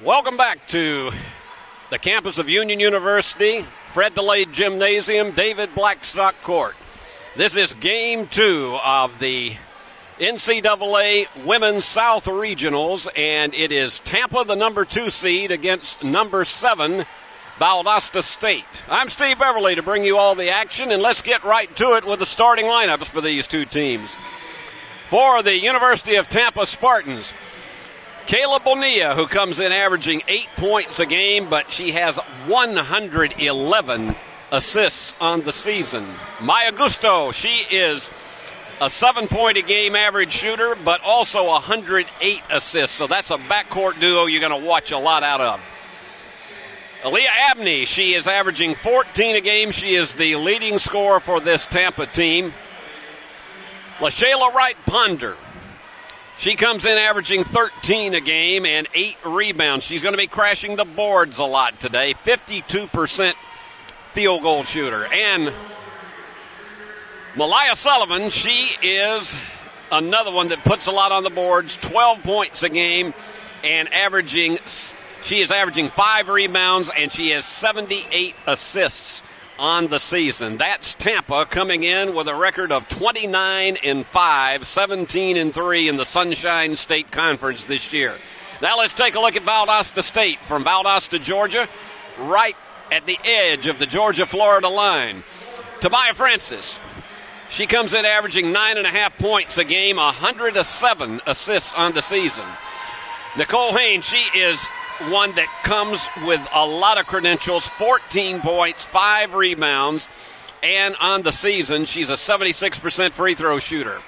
Welcome back to the campus of Union University, Fred DeLay Gymnasium, David Blackstock Court. This is Game 2 of the NCAA Women's South Regionals, and it is Tampa, the number 2 seed, against number 7, Valdosta State. I'm Steve Beverly to bring you all the action, and let's get right to it with the starting lineups for these two teams. For the University of Tampa Spartans, Kayla Bonilla, who comes in averaging 8 points a game, but she has 111 assists on the season. Maya Gusto, she is a 7-point-a-game average shooter, but also 108 assists. So that's a backcourt duo you're going to watch a lot out of. Aaliyah Abney, she is averaging 14 a game. She is the leading scorer for this Tampa team. LaShayla Wright-Ponder, she comes in averaging 13 a game and 8 rebounds. She's going to be crashing the boards a lot today. 52% field goal shooter. And Malaya Sullivan, she is another one that puts a lot on the boards. 12 points a game and she is averaging 5 rebounds, and she has 78 assists on the season. That's Tampa coming in with a record of 29-5, 17-3 in the Sunshine State Conference this year. Now let's take a look at Valdosta State from Valdosta, Georgia, right at the edge of the Georgia-Florida line. Tamaya Francis, she comes in averaging 9.5 points a game, 107 assists on the season. Nicole Haynes, she is one that comes with a lot of credentials, 14 points, 5 rebounds, and on the season, she's a 76% free throw shooter.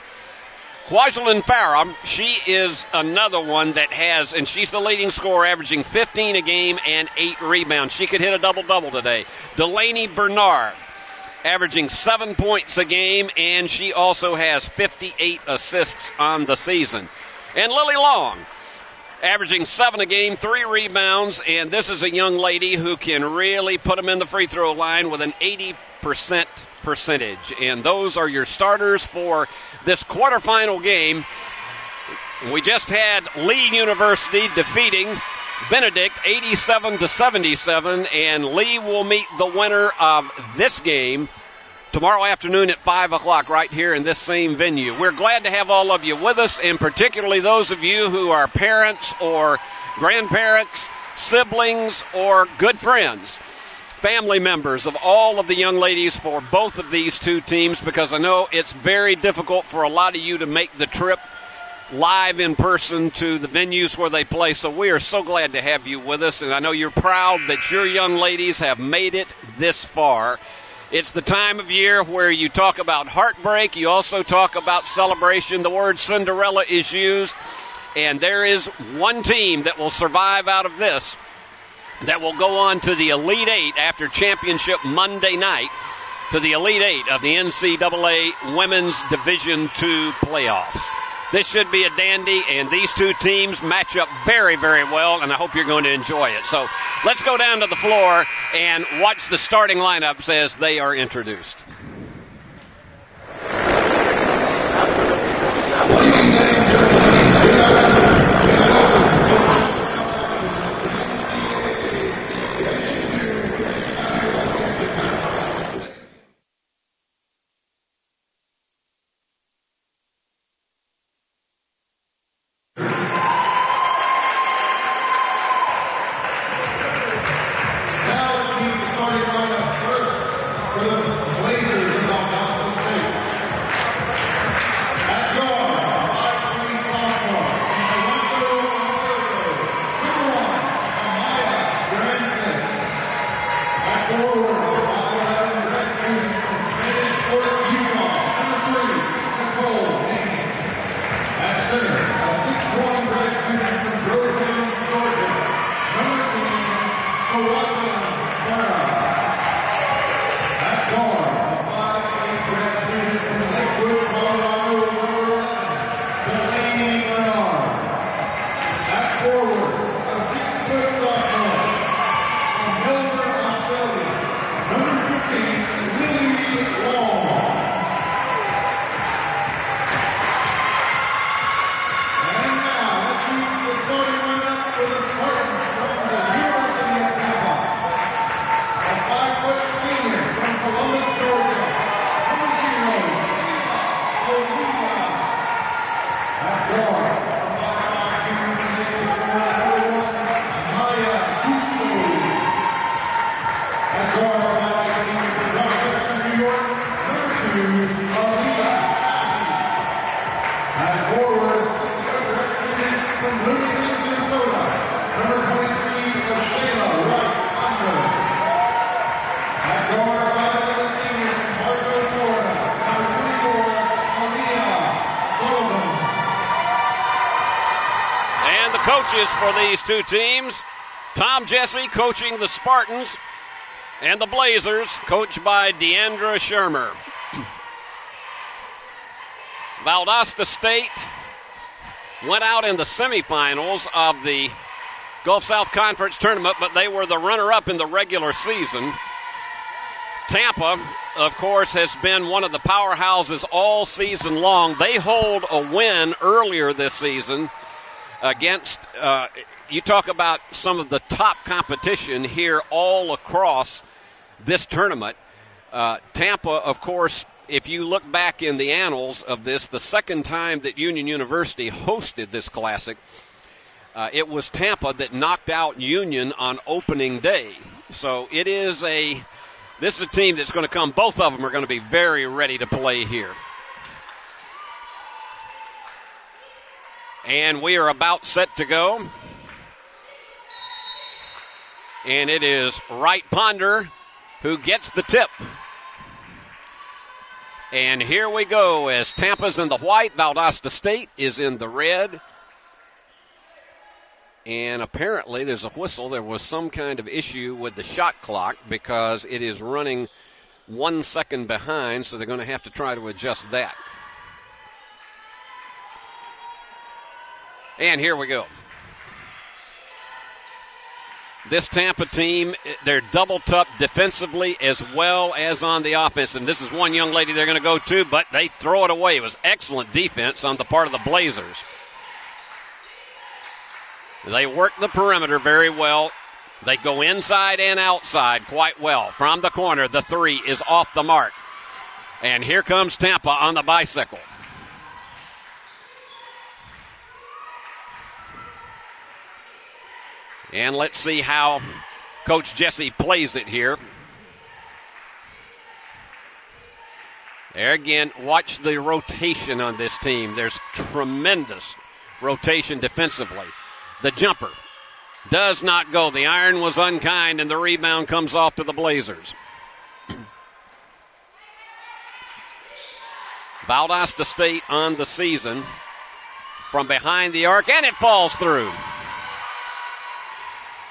Kwajalein Farah, she is another one that has, and she's the leading scorer, averaging 15 a game and 8 rebounds. She could hit a double-double today. Delaney Bernard, averaging 7 points a game, and she also has 58 assists on the season. And Lily Long, averaging 7 a game, 3 rebounds, and this is a young lady who can really put them in the free throw line with an 80% percentage. And those are your starters for this quarterfinal game. We just had Lee University defeating Benedict 87-77, and Lee will meet the winner of this game tomorrow afternoon at 5 o'clock right here in this same venue. We're glad to have all of you with us, and particularly those of you who are parents or grandparents, siblings, or good friends, family members of all of the young ladies for both of these two teams, because I know it's very difficult for a lot of you to make the trip live in person to the venues where they play. So we are so glad to have you with us, and I know you're proud that your young ladies have made it this far. It's the time of year where you talk about heartbreak. You also talk about celebration. The word Cinderella is used. And there is one team that will survive out of this that will go on to the Elite Eight after championship Monday night, to the Elite Eight of the NCAA Women's Division II playoffs. This should be a dandy, and these two teams match up very, very well, and I hope you're going to enjoy it. So let's go down to the floor and watch the starting lineups as they are introduced. Blazers. coaches for these two teams. Tom Jesse coaching the Spartans, and the Blazers coached by Deandra Shermer. Valdosta State went out in the semifinals of the Gulf South Conference tournament, but they were the runner-up in the regular season. Tampa, of course, has been one of the powerhouses all season long. They hold a win earlier this season against, you talk about some of the top competition here all across this tournament. Tampa, of course, if you look back in the annals of this, the second time that Union University hosted this classic, it was Tampa that knocked out Union on opening day. So this is a team that's going to come. Both of them are going to be very ready to play here. And we are about set to go. And it is Wright Ponder who gets the tip. And here we go as Tampa's in the white, Valdosta State is in the red. And apparently there's a whistle. There was some kind of issue with the shot clock because it is running 1 second behind, so they're going to have to try to adjust that. And here we go. This Tampa team, they're doubled up defensively as well as on the offense. And this is one young lady they're going to go to, but they throw it away. It was excellent defense on the part of the Blazers. They work the perimeter very well. They go inside and outside quite well. From the corner, the three is off the mark. And here comes Tampa on the bicycle. And let's see how Coach Jesse plays it here. There again, watch the rotation on this team. There's tremendous rotation defensively. The jumper does not go. The iron was unkind, and the rebound comes off to the Blazers. Valdosta State on the season from behind the arc, and it falls through.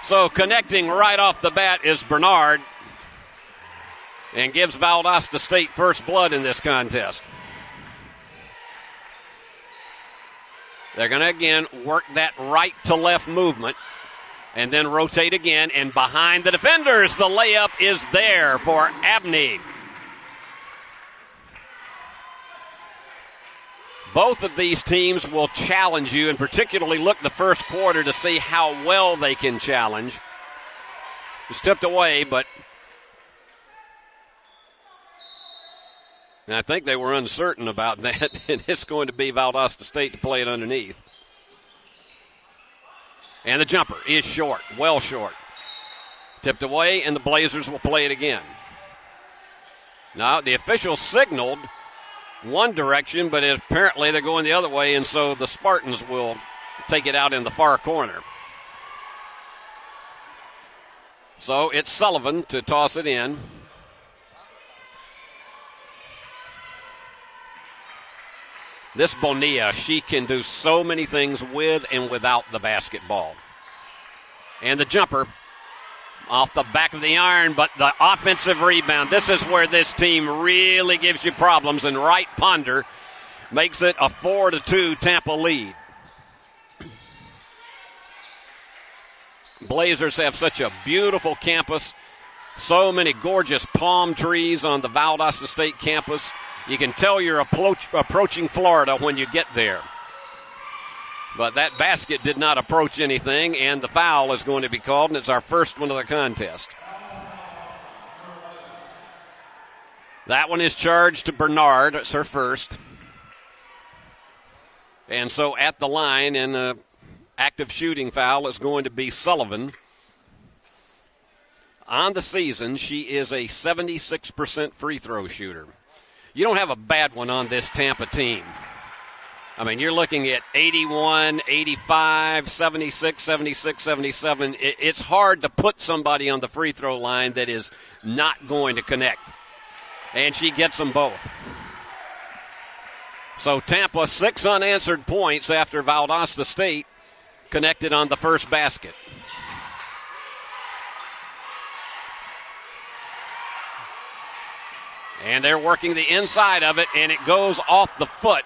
So connecting right off the bat is Bernard and gives Valdosta State first blood in this contest. They're going to, again, work that right to left movement and then rotate again. And behind the defenders, the layup is there for Abney. Both of these teams will challenge you, and particularly look the first quarter to see how well they can challenge. It was tipped away, but I think they were uncertain about that, and it's going to be Valdosta State to play it underneath. And the jumper is short, well short. Tipped away, and the Blazers will play it again. Now, the officials signaled one direction, but apparently they're going the other way, and so the Spartans will take it out in the far corner. So it's Sullivan to toss it in. This Bonilla, she can do so many things with and without the basketball. And the jumper off the back of the iron, but the offensive rebound. This is where this team really gives you problems, and Wright Ponder makes it a 4-2 Tampa lead. Blazers have such a beautiful campus, so many gorgeous palm trees on the Valdosta State campus. You can tell you're approaching Florida when you get there. But that basket did not approach anything, and the foul is going to be called, and it's our first one of the contest. That one is charged to Bernard. It's her first. And so at the line, in an active shooting foul, is going to be Sullivan. On the season, she is a 76% free throw shooter. You don't have a bad one on this Tampa team. I mean, you're looking at 81, 85, 76, 76, 77. It's hard to put somebody on the free throw line that is not going to connect. And she gets them both. So Tampa, 6 unanswered points after Valdosta State connected on the first basket. And they're working the inside of it, and it goes off the foot.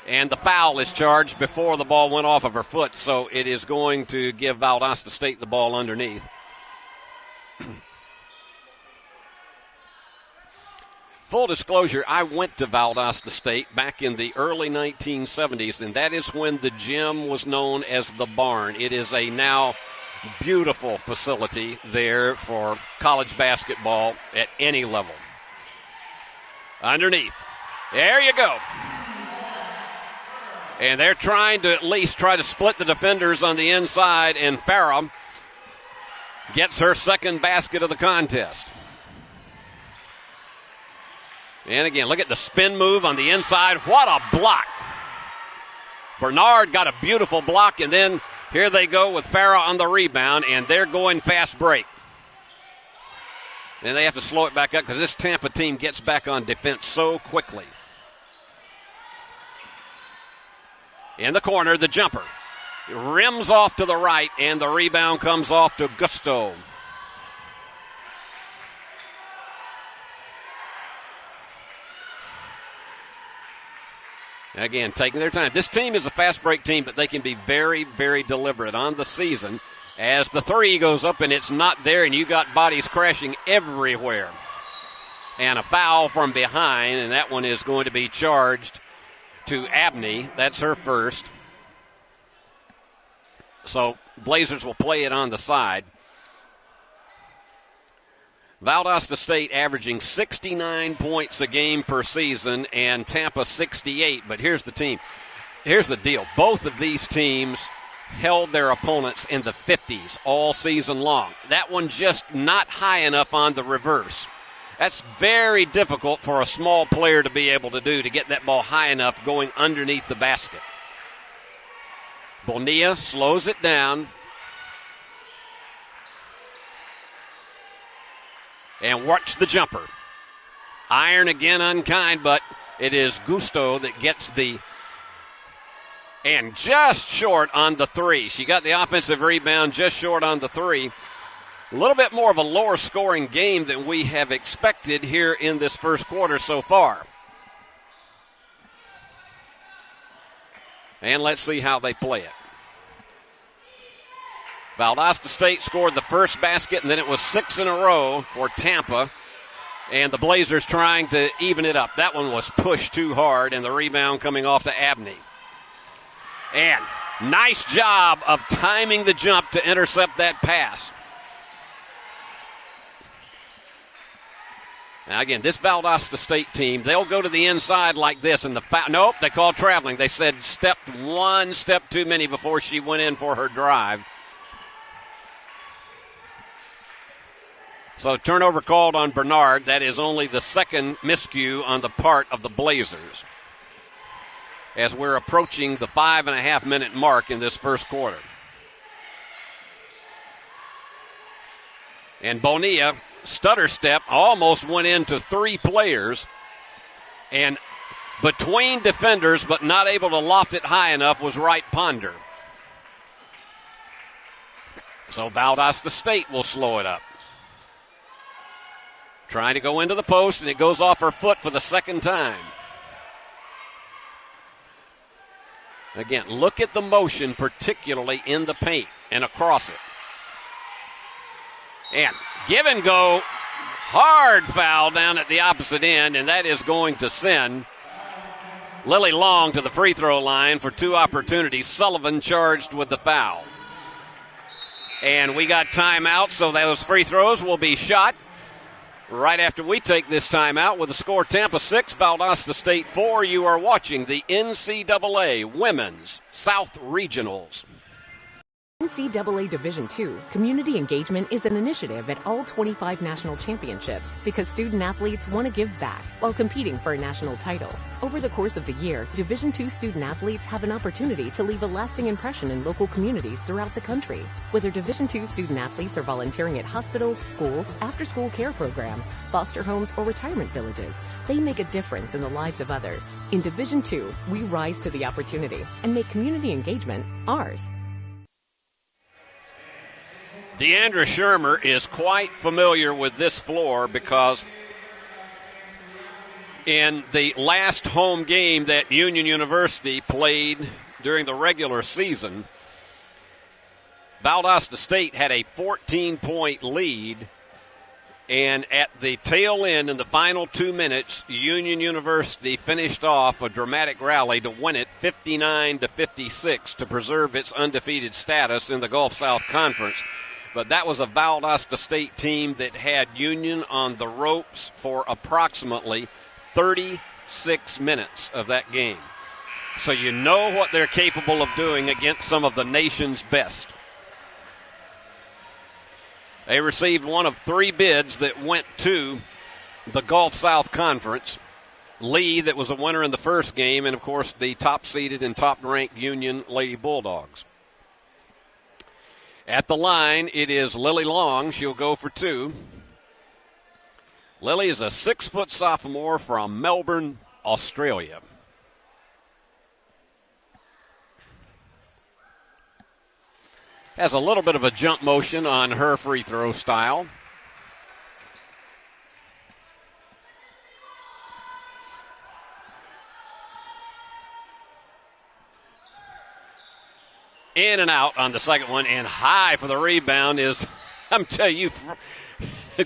And the foul is charged before the ball went off of her foot, so it is going to give Valdosta State the ball underneath. Full disclosure, I went to Valdosta State back in the early 1970s, and that is when the gym was known as the Barn. It is a now beautiful facility there for college basketball at any level. Underneath. There you go. And they're trying to at least try to split the defenders on the inside, and Farah gets her second basket of the contest. And again, look at the spin move on the inside. What a block. Bernard got a beautiful block, and then here they go with Farah on the rebound, and they're going fast break. And they have to slow it back up because this Tampa team gets back on defense so quickly. In the corner, the jumper. It rims off to the right, and the rebound comes off to Gusto. Again, taking their time. This team is a fast break team, but they can be very, very deliberate on the season. As the three goes up and it's not there, and you got bodies crashing everywhere. And a foul from behind, and that one is going to be charged to Abney. That's her first. So Blazers will play it on the side. Valdosta State averaging 69 points a game per season, and Tampa 68. But here's the team. Here's the deal. Both of these teams held their opponents in the 50s all season long. That one just not high enough on the reverse. That's very difficult for a small player to be able to do, to get that ball high enough going underneath the basket. Bonilla slows it down. And watch the jumper. Iron again unkind, but it is Gusto that gets the, and just short on the three. She got the offensive rebound, just short on the three. A little bit more of a lower scoring game than we have expected here in this first quarter so far. And let's see how they play it. Valdosta State scored the first basket, and then it was 6 in a row for Tampa. And the Blazers trying to even it up. That one was pushed too hard, and the rebound coming off to Abney. And nice job of timing the jump to intercept that pass. Now, again, this Valdosta State team, they'll go to the inside like this, and nope, they called traveling. They said step one, step too many before she went in for her drive. So turnover called on Bernard. That is only the second miscue on the part of the Blazers, as we're approaching the 5.5-minute mark in this first quarter. And Bonilla, stutter step, almost went into three players, and between defenders but not able to loft it high enough was Wright Ponder. So Valdosta State will slow it up. Trying to go into the post, and it goes off her foot for the second time. Again, look at the motion, particularly in the paint and across it. And give and go, hard foul down at the opposite end, and that is going to send Lily Long to the free throw line for two opportunities. Sullivan charged with the foul. And we got timeout, so those free throws will be shot right after we take this timeout. With the score Tampa 6, Valdosta State 4. You are watching the NCAA Women's South Regionals. NCAA Division II, community engagement is an initiative at all 25 national championships because student athletes want to give back while competing for a national title. Over the course of the year, Division II student athletes have an opportunity to leave a lasting impression in local communities throughout the country. Whether Division II student athletes are volunteering at hospitals, schools, after-school care programs, foster homes, or retirement villages, they make a difference in the lives of others. In Division II, we rise to the opportunity and make community engagement ours. Deandra Shermer is quite familiar with this floor because in the last home game that Union University played during the regular season, Valdosta State had a 14-point lead, and at the tail end in the final 2 minutes, Union University finished off a dramatic rally to win it 59-56 to preserve its undefeated status in the Gulf South Conference. But that was a Valdosta State team that had Union on the ropes for approximately 36 minutes of that game. So you know what they're capable of doing against some of the nation's best. They received one of 3 bids that went to the Gulf South Conference. Lee, that was a winner in the first game, and, of course, the top-seeded and top-ranked Union Lady Bulldogs. At the line, it is Lily Long. She'll go for 2. Lily is a 6-foot sophomore from Melbourne, Australia. Has a little bit of a jump motion on her free throw style. In and out on the second one, and high for the rebound is, I'm telling you,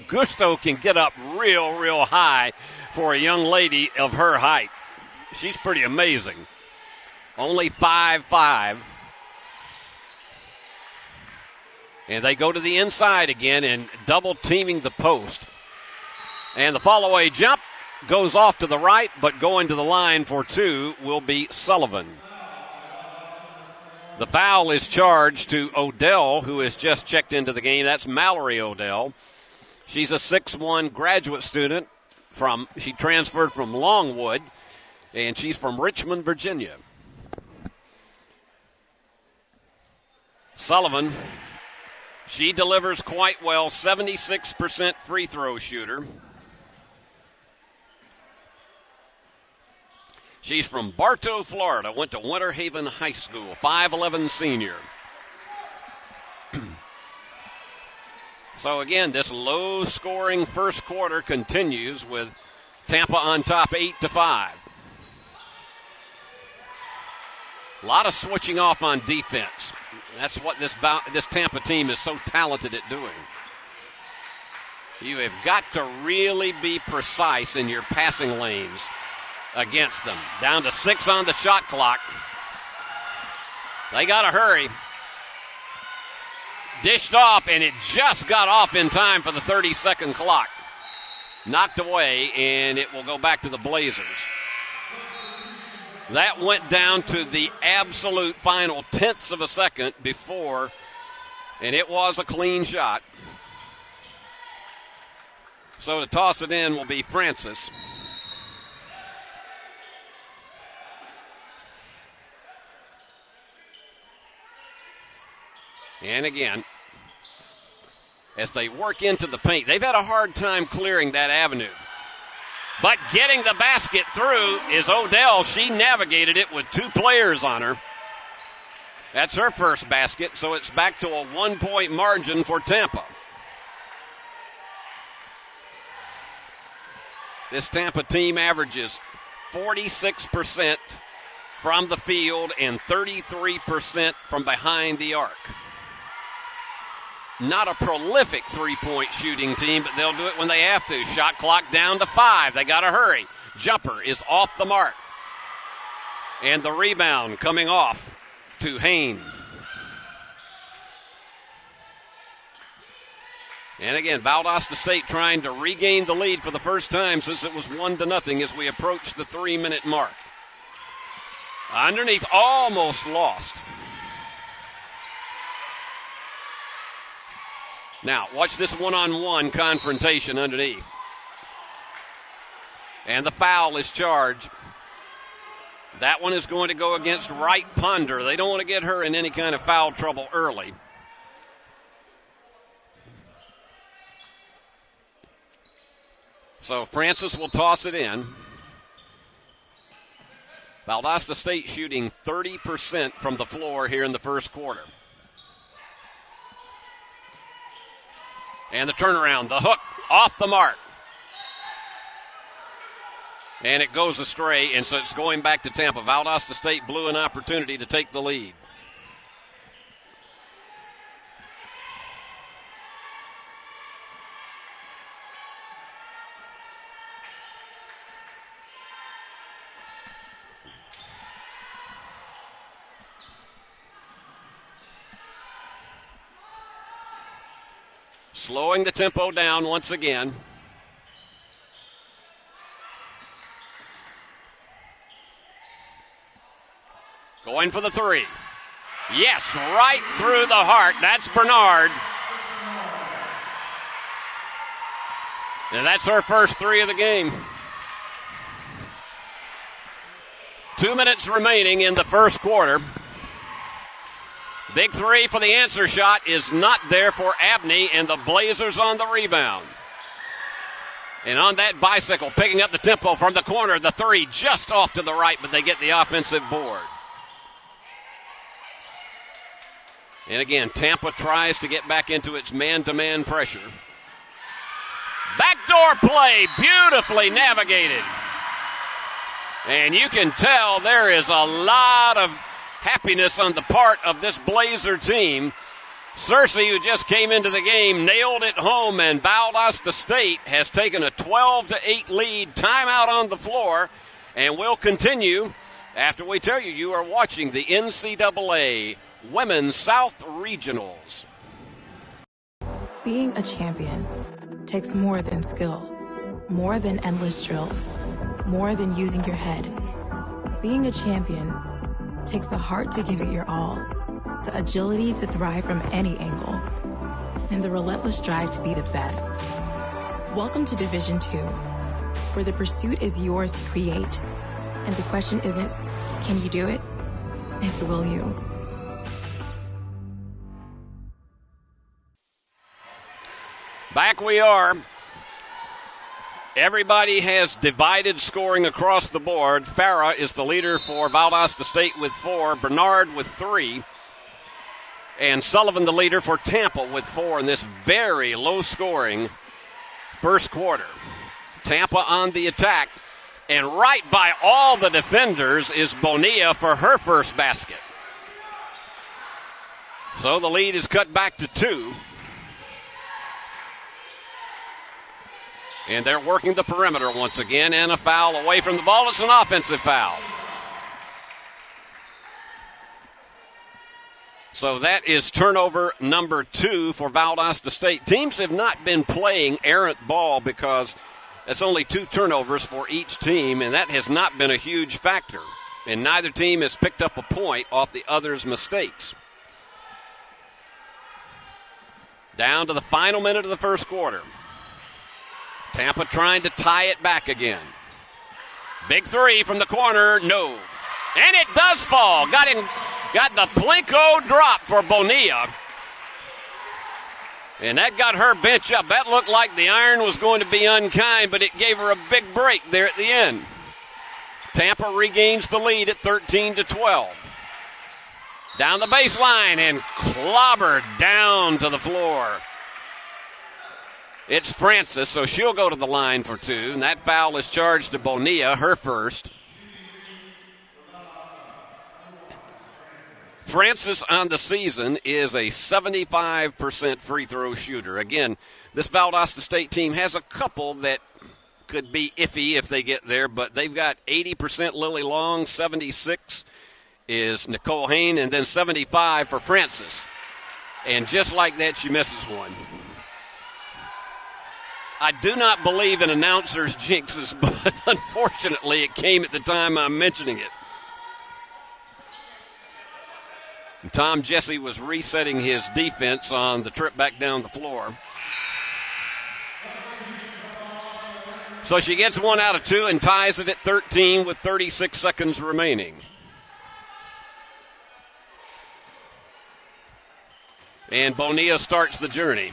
Gusto can get up real high for a young lady of her height. She's pretty amazing. Only 5'5". And they go to the inside again and double teaming the post. And the fall-away jump goes off to the right, but going to the line for 2 will be Sullivan. The foul is charged to Odell, who has just checked into the game. That's Mallory Odell. She's a 6'1" graduate student. She transferred from Longwood, and she's from Richmond, Virginia. Sullivan, she delivers quite well, 76% free throw shooter. She's from Bartow, Florida, went to Winter Haven High School, 5'11" senior. So again, this low-scoring first quarter continues with Tampa on top 8-5. A lot of switching off on defense. That's what this Tampa team is so talented at doing. You have got to really be precise in your passing lanes against them. Down to 6 on the shot clock. They got to hurry. Dished off, and it just got off in time for the 30-second clock. Knocked away, and it will go back to the Blazers. That went down to the absolute final tenths of a second before, and it was a clean shot. So to toss it in will be Francis. And again, as they work into the paint, they've had a hard time clearing that avenue. But getting the basket through is Odell. She navigated it with 2 players on her. That's her first basket, so it's back to a 1-point margin for Tampa. This Tampa team averages 46% from the field and 33% from behind the arc. Not a prolific three-point shooting team, but they'll do it when they have to. Shot clock down to 5. They got to hurry. Jumper is off the mark. And the rebound coming off to Hain. And again, Valdosta State trying to regain the lead for the first time since it was 1-0 as we approach the 3-minute mark. Underneath, almost lost. Now, watch this one-on-one confrontation underneath. And the foul is charged. That one is going to go against Wright Ponder. They don't want to get her in any kind of foul trouble early. So Francis will toss it in. Valdosta State shooting 30% from the floor here in the first quarter. And the turnaround, the hook, off the mark. And it goes astray, and so it's going back to Tampa. Valdosta State blew an opportunity to take the lead. Slowing the tempo down once again. Going for the three. Yes, right through the heart. That's Bernard. And that's her first three of the game. 2 minutes remaining in the first quarter. Big three for the answer shot is not there for Abney, and the Blazers on the rebound. And on that bicycle, picking up the tempo from the corner, the three just off to the right, but they get the offensive board. And again, Tampa tries to get back into its man-to-man pressure. Backdoor play, beautifully navigated. And you can tell there is a lot of happiness on the part of this Blazer team. Cersei, who just came into the game, nailed it home, and Valdosta State has taken a 12-8 lead. Timeout on the floor, and we'll continue after we tell you are watching the NCAA Women's South Regionals. Being a champion takes more than skill, more than endless drills, more than using your head. Being a champion takes the heart to give it your all, the agility to thrive from any angle, and the relentless drive to be the best. Welcome to Division II, where the pursuit is yours to create, and the question isn't, can you do it? It's, will you? Back we are. Everybody has divided scoring across the board. Farah is the leader for Valdosta State with 4, Bernard with 3, and Sullivan the leader for Tampa with 4 in this very low-scoring first quarter. Tampa on the attack, and right by all the defenders is Bonilla for her first basket. So the lead is cut back to 2. And they're working the perimeter once again, and a foul away from the ball. It's an offensive foul. So that is turnover number 2 for Valdosta State. Teams have not been playing errant ball because it's only 2 turnovers for each team, and that has not been a huge factor. And neither team has picked up a point off the other's mistakes. Down to the final minute of the first quarter. Tampa trying to tie it back again. Big three from the corner, no. And it does fall. Got the Plinko drop for Bonilla. And that got her bench up. That looked like the iron was going to be unkind, but it gave her a big break there at the end. Tampa regains the lead at 13-12. Down the baseline and clobbered down to the floor. It's Francis, so she'll go to the line for 2, and that foul is charged to Bonilla, her first. Francis on the season is a 75% free throw shooter. Again, this Valdosta State team has a couple that could be iffy if they get there, but they've got 80% Lily Long, 76 is Nicole Hain, and then 75 for Francis. And just like that, she misses one. I do not believe in announcers' jinxes, but unfortunately it came at the time I'm mentioning it. Tom Jesse was resetting his defense on the trip back down the floor. So she gets 1 out of 2 and ties it at 13 with 36 seconds remaining. And Bonilla starts the journey.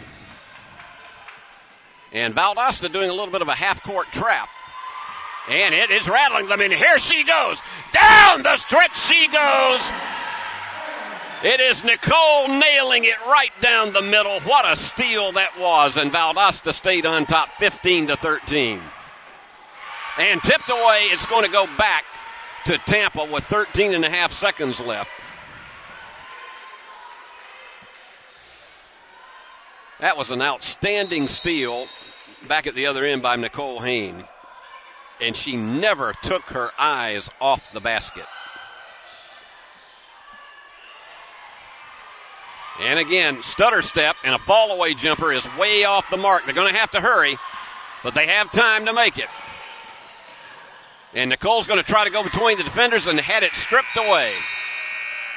And Valdosta doing a little bit of a half-court trap. And it is rattling them, and here she goes. Down the stretch she goes. It is Nicole nailing it right down the middle. What a steal that was. And Valdosta stayed on top 15-13. And tipped away, it's going to go back to Tampa with 13 and a half seconds left. That was an outstanding steal back at the other end by Nicole Hayne. And she never took her eyes off the basket. And again, stutter step and a fall-away jumper is way off the mark. They're going to have to hurry, but they have time to make it. And Nicole's going to try to go between the defenders and had it stripped away.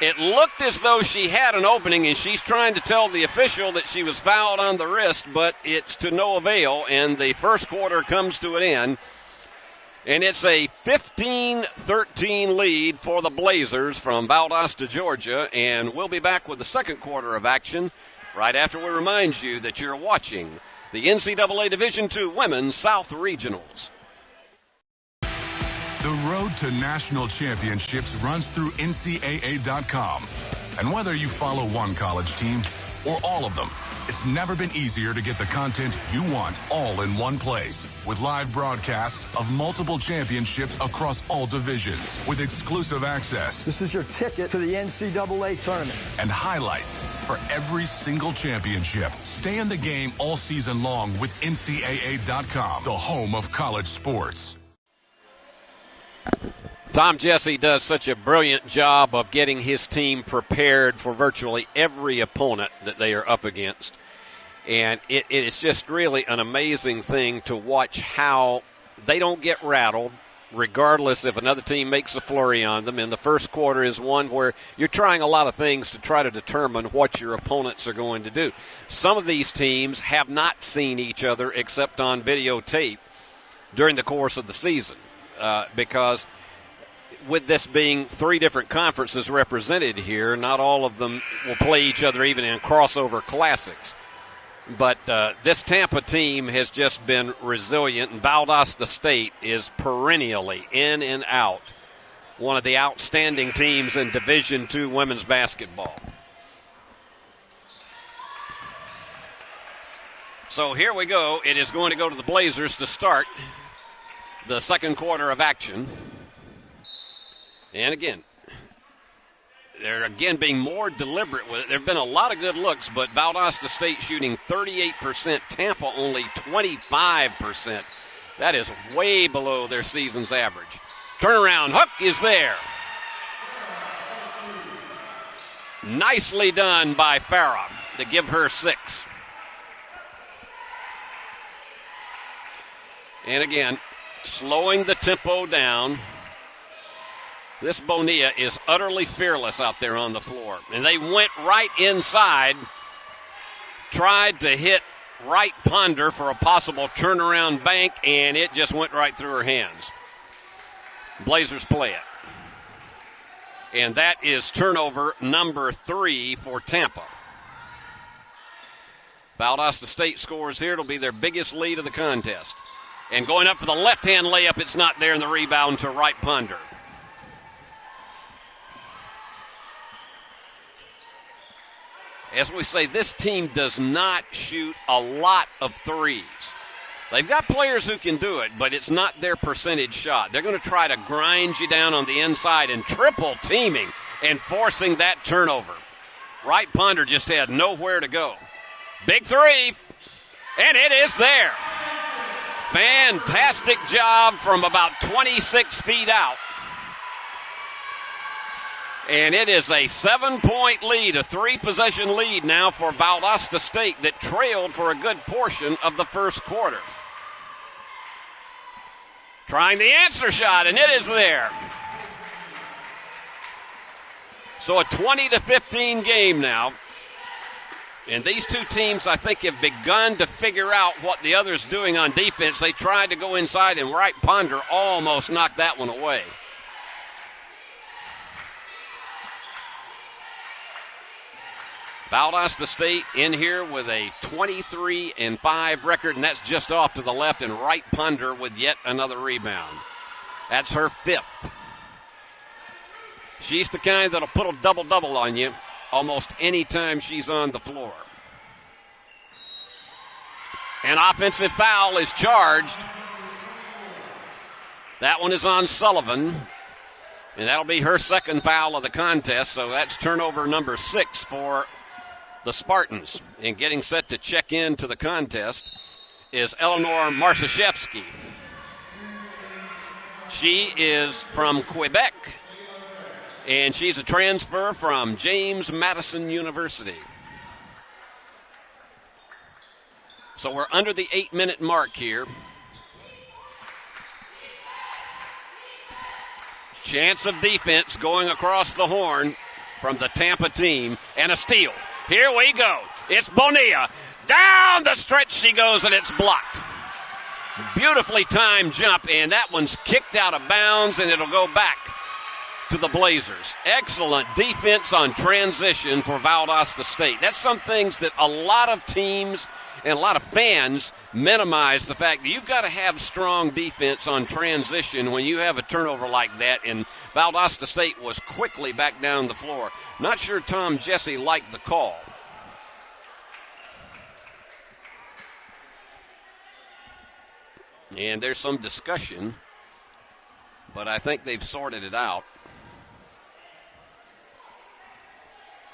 It looked as though she had an opening, and she's trying to tell the official that she was fouled on the wrist, but it's to no avail, and the first quarter comes to an end. And it's a 15-13 lead for the Blazers from Valdosta, Georgia, and we'll be back with the second quarter of action right after we remind you that you're watching the NCAA Division II Women's South Regionals. The road to national championships runs through NCAA.com. And whether you follow one college team or all of them, it's never been easier to get the content you want all in one place. With live broadcasts of multiple championships across all divisions, with exclusive access. This is your ticket to the NCAA tournament. And highlights for every single championship. Stay in the game all season long with NCAA.com, the home of college sports. Tom Jesse does such a brilliant job of getting his team prepared for virtually every opponent that they are up against. And it is just really an amazing thing to watch how they don't get rattled, regardless if another team makes a flurry on them. And the first quarter is one where you're trying a lot of things to try to determine what your opponents are going to do. Some of these teams have not seen each other except on videotape during the course of the season because with this being 3 different conferences represented here, not all of them will play each other even in crossover classics. But this Tampa team has just been resilient, and Valdosta State is perennially in and out one of the outstanding teams in Division II women's basketball. So here we go. It is going to go to the Blazers to start the second quarter of action. And again, they're again being more deliberate with it. There have been a lot of good looks, but Valdosta State shooting 38%, Tampa only 25%. That is way below their season's average. Turnaround hook is there. Nicely done by Farah to give her 6. And again, slowing the tempo down. This Bonilla is utterly fearless out there on the floor. And they went right inside, tried to hit right Ponder for a possible turnaround bank, and it just went right through her hands. Blazers play it. And that is turnover number 3 for Tampa. Valdosta State scores here. It'll be their biggest lead of the contest. And going up for the left-hand layup, it's not there, and the rebound to right Ponder. As we say, this team does not shoot a lot of threes. They've got players who can do it, but it's not their percentage shot. They're going to try to grind you down on the inside and triple teaming and forcing that turnover. Right Ponder just had nowhere to go. Big 3, and it is there. Fantastic job from about 26 feet out. And it is a 7-point lead, a 3-possession lead now for Valdosta State that trailed for a good portion of the first quarter. Trying the answer shot, and it is there. So a 20-15 game now. And these two teams, I think, have begun to figure out what the other's doing on defense. They tried to go inside, and Wright Ponder almost knocked that one away. Valdosta State in here with a 23-5 record, and that's just off to the left, and Wright Ponder with yet another rebound. That's her 5th. She's the kind that'll put a double-double on you almost any time she's on the floor. An offensive foul is charged. That one is on Sullivan, and that'll be her 2nd foul of the contest, so that's turnover number 6 for the Spartans. And getting set to check in to the contest is Eleanor Marszewski. She is from Quebec, and she's a transfer from James Madison University. So we're under the 8-minute mark here. Chance of defense going across the horn from the Tampa team, and a steal. Here we go. It's Bonilla. Down the stretch she goes, and it's blocked. Beautifully timed jump, and that one's kicked out of bounds, and it'll go back to the Blazers. Excellent defense on transition for Valdosta State. That's some things that a lot of teams and a lot of fans minimize, the fact that you've got to have strong defense on transition when you have a turnover like that, and Valdosta State was quickly back down the floor. Not sure Tom Jesse liked the call. And there's some discussion, but I think they've sorted it out.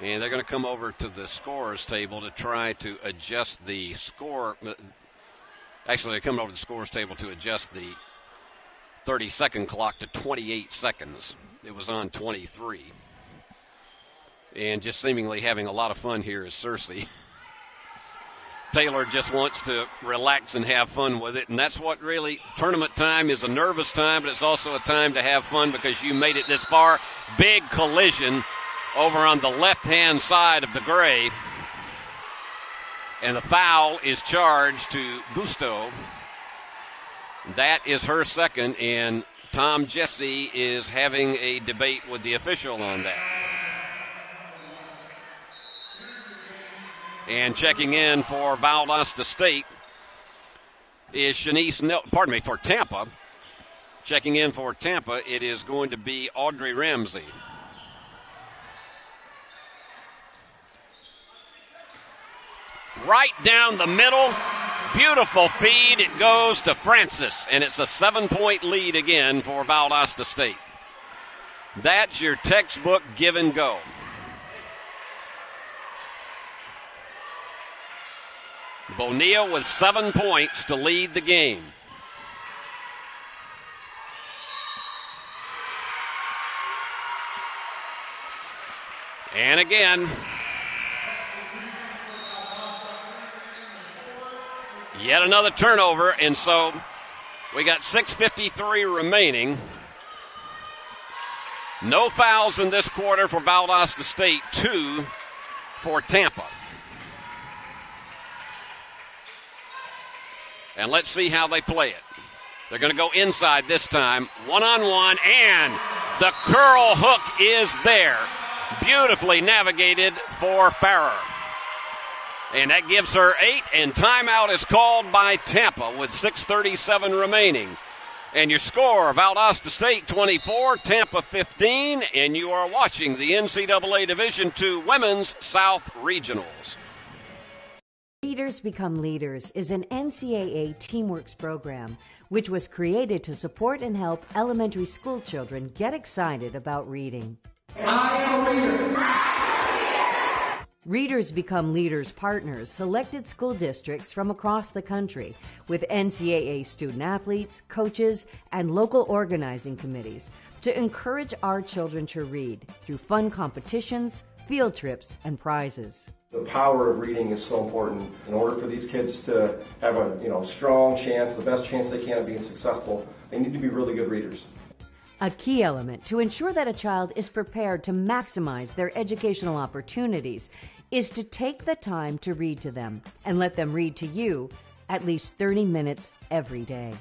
And they're going to come over to the scorer's table to try to adjust the score. Actually, they're coming over to the scorer's table to adjust the 30-second clock to 28 seconds. It was on 23. And just seemingly having a lot of fun here is Cersei. Taylor just wants to relax and have fun with it, and that's what really, tournament time is a nervous time, but it's also a time to have fun because you made it this far. Big collision over on the left-hand side of the gray, and the foul is charged to Gusto. That is her 2nd, and Tom Jesse is having a debate with the official on that. And checking in for Valdosta State is for Tampa. Checking in for Tampa, it is going to be Audrey Ramsey. Right down the middle, beautiful feed. It goes to Francis, and it's a 7-point lead again for Valdosta State. That's your textbook give and go. Bonilla with 7 points to lead the game. And again, yet another turnover, and so we got 6:53 remaining. No fouls in this quarter for Valdosta State, 2 for Tampa. And let's see how they play it. They're going to go inside this time, one-on-one, and the curl hook is there. Beautifully navigated for Farrer. And that gives her 8, and timeout is called by Tampa with 6:37 remaining. And your score, Valdosta State 24, Tampa 15, and you are watching the NCAA Division II Women's South Regionals. Leaders Become Leaders is an NCAA Teamworks program which was created to support and help elementary school children get excited about reading. I am a reader. Readers Become Leaders partners selected school districts from across the country with NCAA student athletes, coaches, and local organizing committees to encourage our children to read through fun competitions, field trips, and prizes. The power of reading is so important. In order for these kids to have a strong chance, the best chance they can of being successful, they need to be really good readers. A key element to ensure that a child is prepared to maximize their educational opportunities is to take the time to read to them and let them read to you at least 30 minutes every day.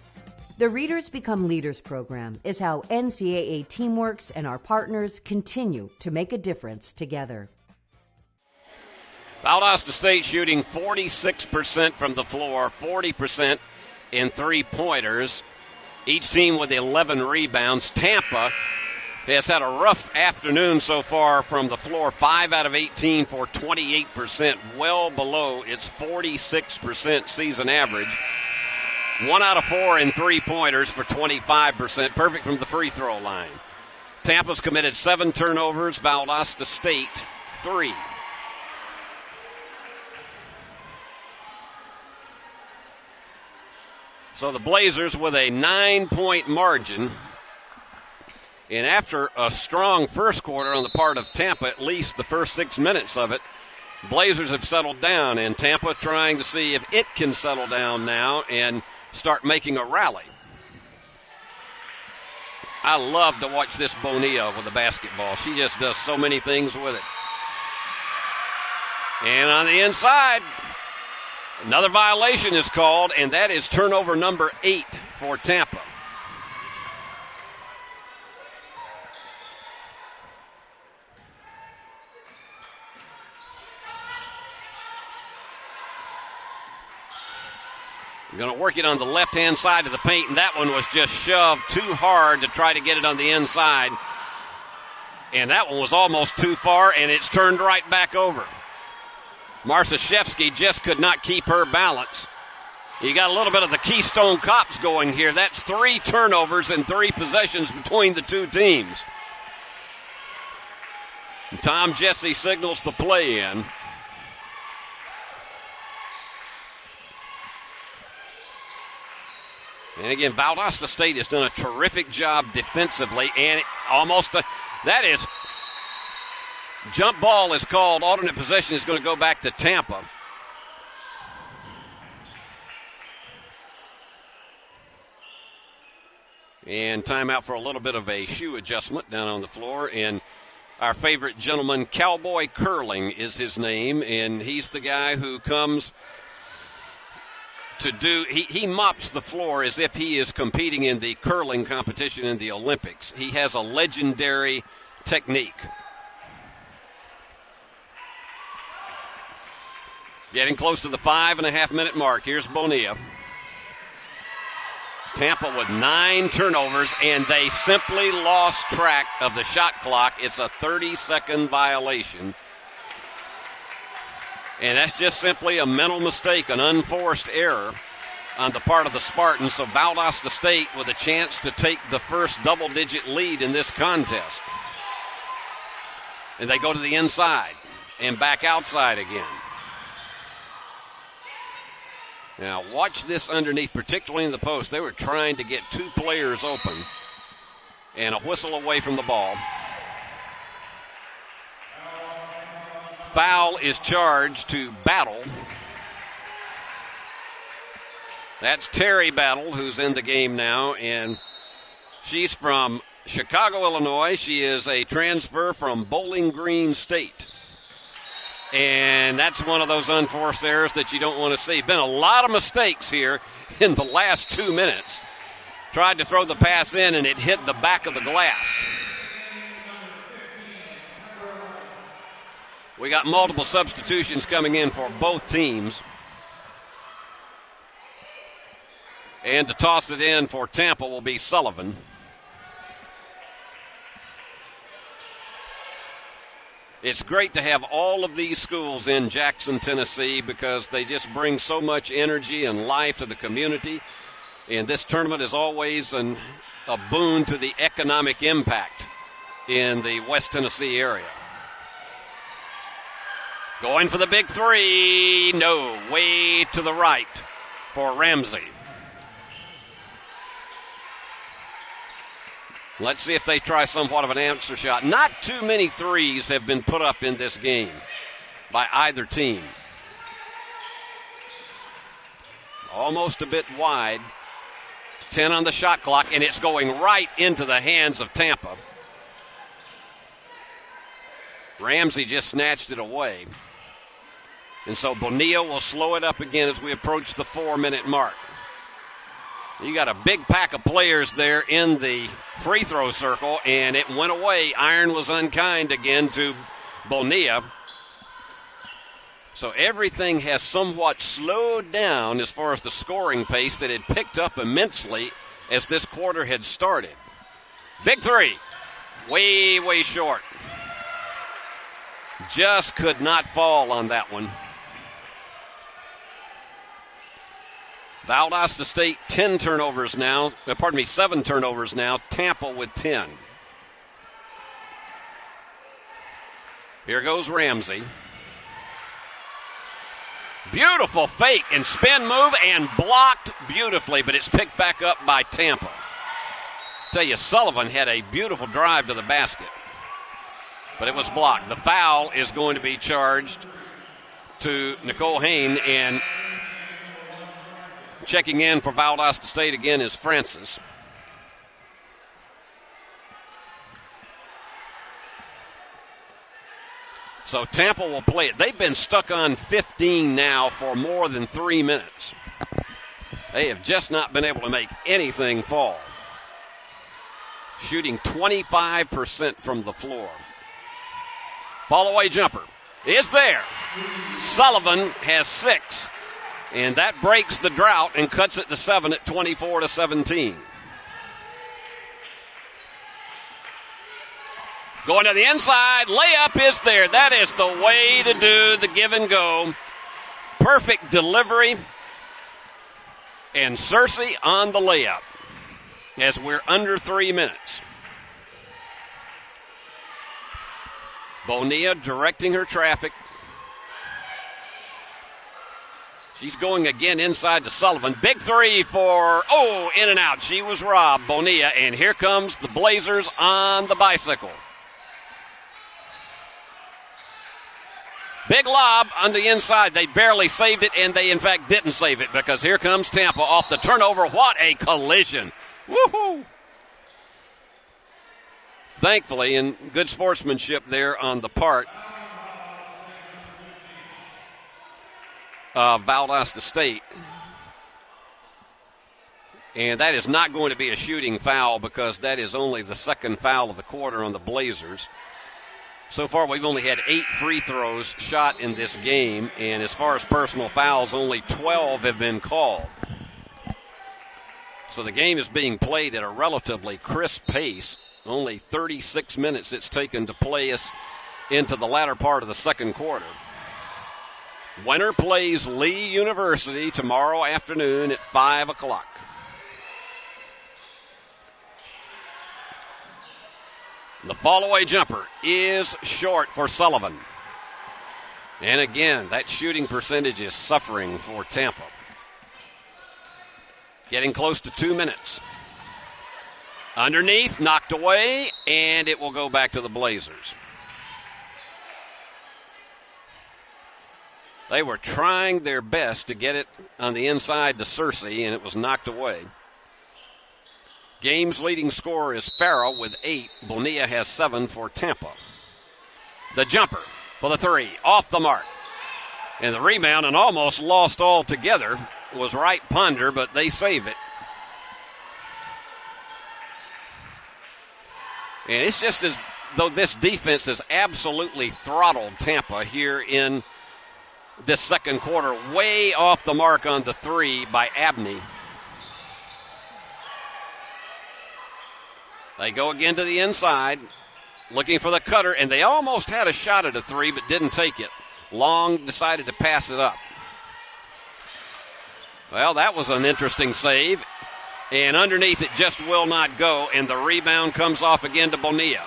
The Readers Become Leaders program is how NCAA Teamworks and our partners continue to make a difference together. Valdosta State shooting 46% from the floor, 40% in three-pointers. Each team with 11 rebounds. Tampa has had a rough afternoon so far from the floor, 5 out of 18 for 28%, well below its 46% season average. 1 out of 4 in three-pointers for 25%, perfect from the free throw line. Tampa's committed 7 turnovers, Valdosta State 3. So the Blazers with a 9-point margin. And after a strong first quarter on the part of Tampa, at least the first 6 minutes of it, Blazers have settled down, and Tampa trying to see if it can settle down now and start making a rally. I love to watch this Bonilla with the basketball. She just does so many things with it. And on the inside, another violation is called, and that is turnover number 8 for Tampa. Going to work it on the left-hand side of the paint, and that one was just shoved too hard to try to get it on the inside. And that one was almost too far, and it's turned right back over. Marszewski just could not keep her balance. You got a little bit of the Keystone Cops going here. That's 3 turnovers and 3 possessions between the two teams. And Tom Jesse signals the play in. And again, Valdosta State has done a terrific job defensively, and that is, jump ball is called, alternate possession is going to go back to Tampa. And timeout for a little bit of a shoe adjustment down on the floor, and our favorite gentleman, Cowboy Curling is his name, and he's the guy who comes to do, he mops the floor as if he is competing in the curling competition in the Olympics. He has a legendary technique. Getting close to the 5.5-minute mark. Here's Bonilla. Tampa with 9 turnovers, and they simply lost track of the shot clock. It's a 30-second violation. And that's just simply a mental mistake, an unforced error on the part of the Spartans. So Valdosta State with a chance to take the first double-digit lead in this contest. And they go to the inside and back outside again. Now watch this underneath, particularly in the post. They were trying to get 2 players open and a whistle away from the ball. Foul is charged to Battle. That's Terry Battle, who's in the game now, and she's from Chicago, Illinois. She is a transfer from Bowling Green State. And that's one of those unforced errors that you don't want to see. Been a lot of mistakes here in the last 2 minutes. Tried to throw the pass in, and it hit the back of the glass. We got multiple substitutions coming in for both teams. And to toss it in for Tampa will be Sullivan. It's great to have all of these schools in Jackson, Tennessee, because they just bring so much energy and life to the community. And this tournament is always a boon to the economic impact in the West Tennessee area. Going for the big 3. No, way to the right for Ramsey. Let's see if they try somewhat of an answer shot. Not too many threes have been put up in this game by either team. Almost a bit wide. 10 on the shot clock, and it's going right into the hands of Tampa. Ramsey just snatched it away. And so Bonilla will slow it up again as we approach the 4-minute mark. You got a big pack of players there in the free throw circle, and it went away. Iron was unkind again to Bonilla. So everything has somewhat slowed down as far as the scoring pace that had picked up immensely as this quarter had started. Big three. Way, way short. Just could not fall on that one. Valdosta State 7 turnovers now. Tampa with 10. Here goes Ramsey. Beautiful fake and spin move and blocked beautifully, but it's picked back up by Tampa. Tell you, Sullivan had a beautiful drive to the basket, but it was blocked. The foul is going to be charged to Nicole Hain, and checking in for Valdosta State again is Francis. So Tampa will play it. They've been stuck on 15 now for more than 3 minutes. They have just not been able to make anything fall. Shooting 25% from the floor. Fall-away jumper is there. Sullivan has 6. And that breaks the drought and cuts it to 7 at 24-17. Going to the inside, layup is there. That is the way to do the give and go. Perfect delivery. And Cersei on the layup as we're under 3 minutes. Bonilla directing her traffic. She's going again inside to Sullivan. Big three for, in and out. She was robbed, Bonilla. And here comes the Blazers on the bicycle. Big lob on the inside. They barely saved it, and they, in fact, didn't save it because here comes Tampa off the turnover. What a collision. Woohoo! Thankfully, and good sportsmanship there on the part of Valdosta State. And that is not going to be a shooting foul because that is only the second foul of the quarter on the Blazers. So far, we've only had 8 free throws shot in this game, and as far as personal fouls, only 12 have been called. So the game is being played at a relatively crisp pace. Only 36 minutes it's taken to play us into the latter part of the second quarter. Winner plays Lee University tomorrow afternoon at 5 o'clock. The fall-away jumper is short for Sullivan. And again, that shooting percentage is suffering for Tampa. Getting close to 2 minutes. Underneath, knocked away, and it will go back to the Blazers. They were trying their best to get it on the inside to Cersei, and it was knocked away. Game's leading scorer is Farrell with 8. Bonilla has 7 for Tampa. The jumper for the 3, off the mark. And the rebound, and almost lost altogether, was Wright Ponder, but they save it. And it's just as though this defense has absolutely throttled Tampa here in this second quarter. Way off the mark on the 3 by Abney. They go again to the inside, looking for the cutter, and they almost had a shot at a 3, but didn't take it. Long decided to pass it up. Well, that was an interesting save, and underneath it just will not go, and the rebound comes off again to Bonilla.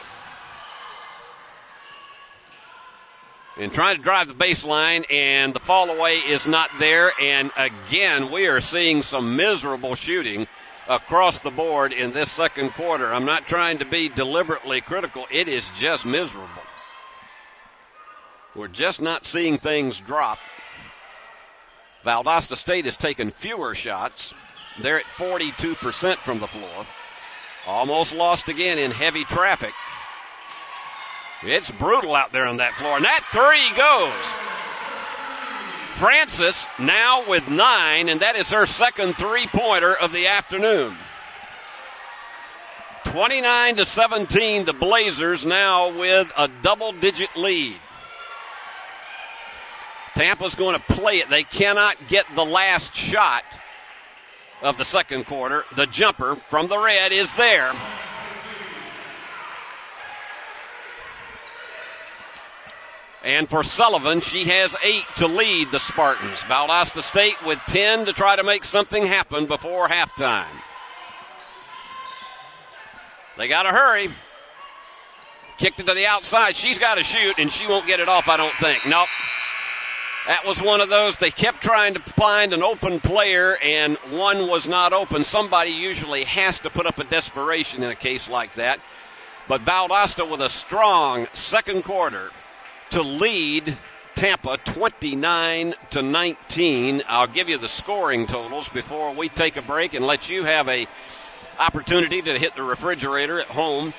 And trying to drive the baseline, and the fall away is not there, and again, we are seeing some miserable shooting across the board in this second quarter. I'm not trying to be deliberately critical. It is just miserable. We're just not seeing things drop. Valdosta State has taken fewer shots. They're at 42% from the floor. Almost lost again in heavy traffic. It's brutal out there on that floor. And that three goes. Francis now with 9, and that is her second three-pointer of the afternoon. 29-17, the Blazers now with a double-digit lead. Tampa's going to play it. They cannot get the last shot of the second quarter. The jumper from the red is there. And for Sullivan, she has 8 to lead the Spartans. Valdosta State with 10 to try to make something happen before halftime. They got to hurry. Kicked it to the outside. She's got to shoot, and she won't get it off, I don't think. Nope. That was one of those. They kept trying to find an open player, and one was not open. Somebody usually has to put up a desperation in a case like that. But Valdosta with a strong second quarter to lead Tampa 29-19. I'll give you the scoring totals before we take a break and let you have a opportunity to hit the refrigerator at home.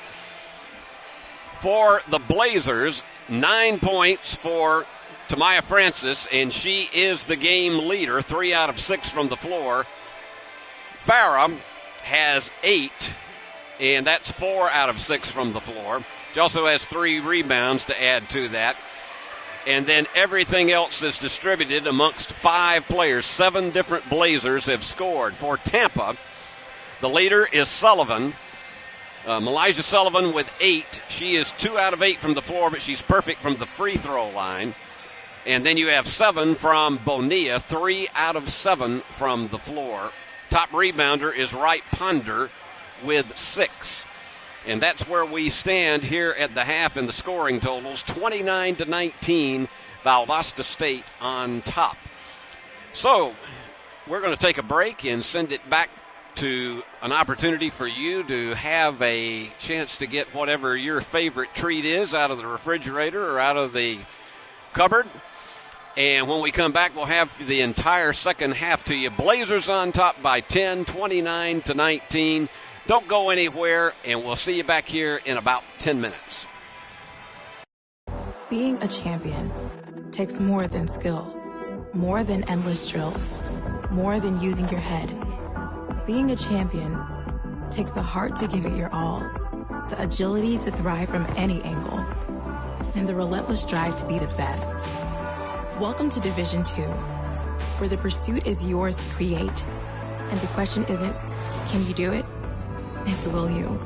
For the Blazers, 9 points for Tamaya Francis, and she is the game leader, 3 out of 6 from the floor. Farah has 8, and that's 4 out of 6 from the floor. She also has 3 rebounds to add to that. And then everything else is distributed amongst 5 players. 7 different Blazers have scored. For Tampa, the leader is Sullivan. Malijah Sullivan with 8. She is 2 out of 8 from the floor, but she's perfect from the free throw line. And then you have 7 from Bonilla, 3 out of 7 from the floor. Top rebounder is Wright Ponder with 6. And that's where we stand here at the half in the scoring totals. 29-19, Valdosta State on top. So we're going to take a break and send it back to an opportunity for you to have a chance to get whatever your favorite treat is out of the refrigerator or out of the cupboard. And when we come back, we'll have the entire second half to you. Blazers on top by 10, 29-19. Don't go anywhere, and we'll see you back here in about 10 minutes. Being a champion takes more than skill, more than endless drills, more than using your head. Being a champion takes the heart to give it your all, the agility to thrive from any angle, and the relentless drive to be the best. Welcome to Division II, where the pursuit is yours to create, and the question isn't, can you do it? It's will you.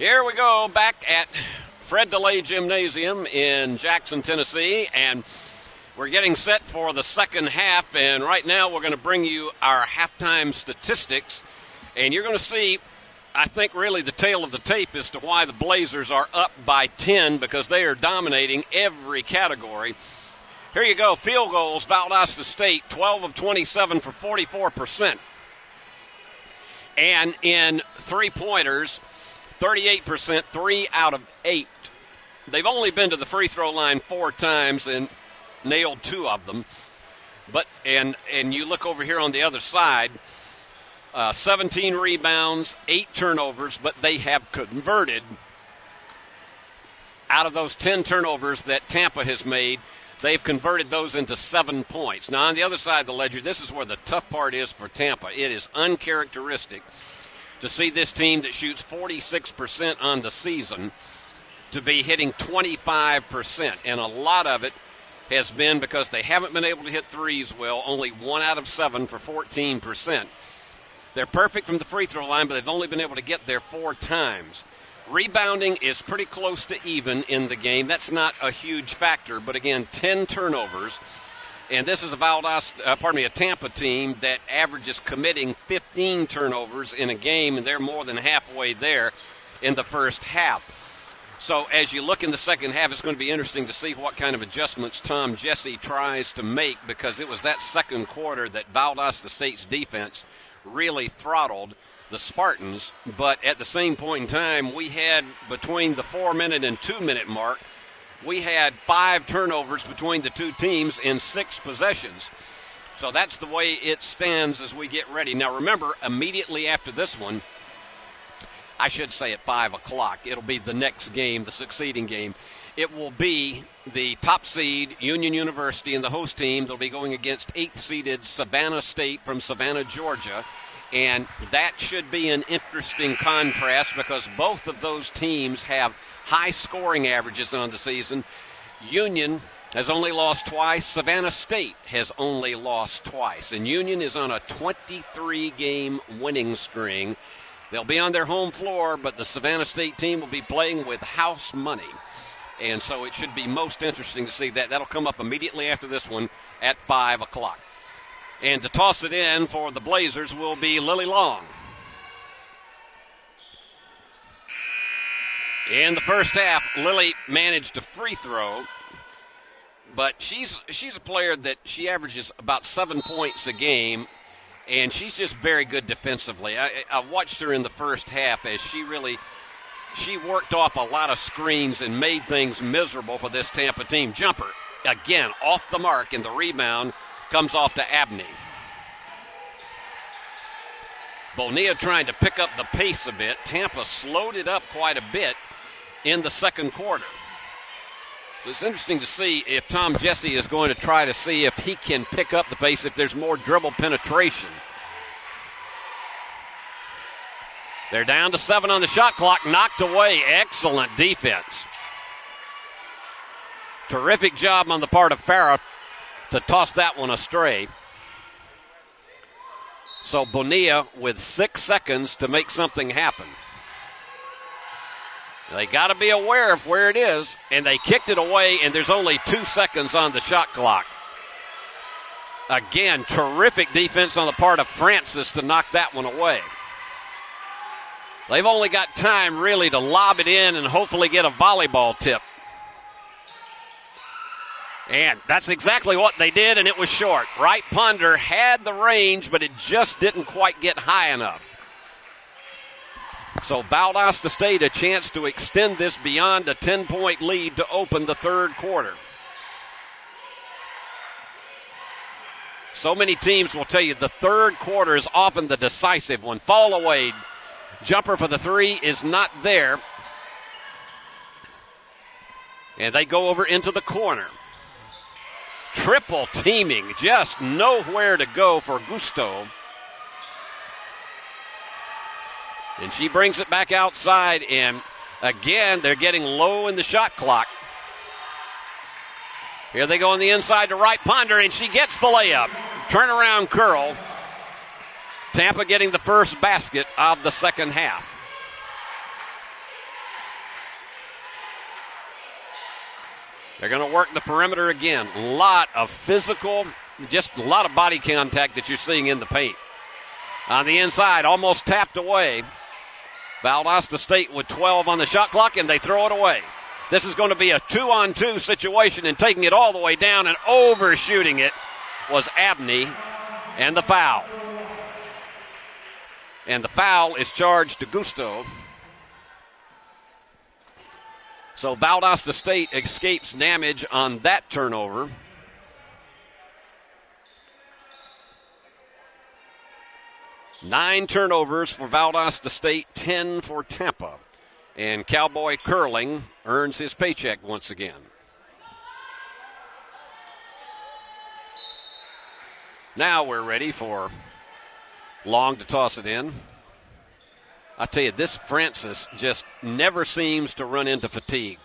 Here we go back at Fred DeLay Gymnasium in Jackson, Tennessee, and we're getting set for the second half, and right now we're going to bring you our halftime statistics, and you're going to see, I think, really the tale of the tape as to why the Blazers are up by 10 because they are dominating every category. Here you go, field goals, Valdosta State, 12 of 27 for 44%. And in three-pointers, 38%, 3 out of 8. They've only been to the free throw line 4 times and nailed 2 of them. But and you look over here on the other side, 17 rebounds, 8 turnovers, but they have converted out of those 10 turnovers that Tampa has made. They've converted those into 7 points. Now, on the other side of the ledger, this is where the tough part is for Tampa. It is uncharacteristic to see this team that shoots 46% on the season to be hitting 25%. And a lot of it has been because they haven't been able to hit threes well, only 1 out of 7 for 14%. They're perfect from the free throw line, but they've only been able to get there 4 times. Rebounding is pretty close to even in the game. That's not a huge factor, but again, 10 turnovers. And this is a Tampa team that averages committing 15 turnovers in a game, and they're more than halfway there in the first half. So as you look in the second half, it's going to be interesting to see what kind of adjustments Tom Jesse tries to make, because it was that second quarter that Valdosta State's defense really throttled the Spartans. But at the same point in time, we had between the 4-minute and 2-minute mark, we had 5 turnovers between the two teams in 6 possessions. So that's the way it stands as we get ready. Now remember, immediately after this one, I should say at 5 o'clock, it'll be the next game, the succeeding game. It will be the top seed, Union University, and the host team. They'll be going against 8th-seeded Savannah State from Savannah, Georgia. And that should be an interesting contrast because both of those teams have high scoring averages on the season. Union has only lost twice. Savannah State has only lost twice. And Union is on a 23-game winning string. They'll be on their home floor, but the Savannah State team will be playing with house money. And so it should be most interesting to see that. That'll come up immediately after this one at 5 o'clock. And to toss it in for the Blazers will be Lily Long. In the first half, Lily managed a free throw, but she's a player that she averages about 7 points a game, and she's just very good defensively. I watched her in the first half as she worked off a lot of screens and made things miserable for this Tampa team. Jumper, again, off the mark, and the rebound comes off to Abney. Bonilla trying to pick up the pace a bit. Tampa slowed it up quite a bit in the second quarter. So it's interesting to see if Tom Jesse is going to try to see if he can pick up the pace, if there's more dribble penetration. They're down to 7 on the shot clock, knocked away. Excellent defense. Terrific job on the part of Farah to toss that one astray. So Bonilla with 6 seconds to make something happen. They got to be aware of where it is, and they kicked it away, and there's only 2 seconds on the shot clock. Again, terrific defense on the part of Francis to knock that one away. They've only got time really to lob it in and hopefully get a volleyball tip. And that's exactly what they did, and it was short. Wright Ponder had the range, but it just didn't quite get high enough. So Valdosta State a chance to extend this beyond a 10-point lead to open the third quarter. So many teams will tell you the third quarter is often the decisive one. Fall away. Jumper for the 3 is not there. And they go over into the corner. Triple teaming, just nowhere to go for Gusto. And she brings it back outside, and again, they're getting low in the shot clock. Here they go on the inside to Wright Ponder, and she gets the layup. Turnaround curl. Tampa getting the first basket of the second half. They're going to work the perimeter again. A lot of physical, just a lot of body contact that you're seeing in the paint. On the inside, almost tapped away. Valdosta State with 12 on the shot clock, and they throw it away. This is going to be a 2-on-2 situation, and taking it all the way down and overshooting it was Abney, and the foul. And the foul is charged to Gusto. So Valdosta State escapes damage on that turnover. Nine turnovers for Valdosta State, 10 for Tampa. And Cowboy Curling earns his paycheck once again. Now we're ready for Long to toss it in. I tell you, this Francis just never seems to run into fatigue.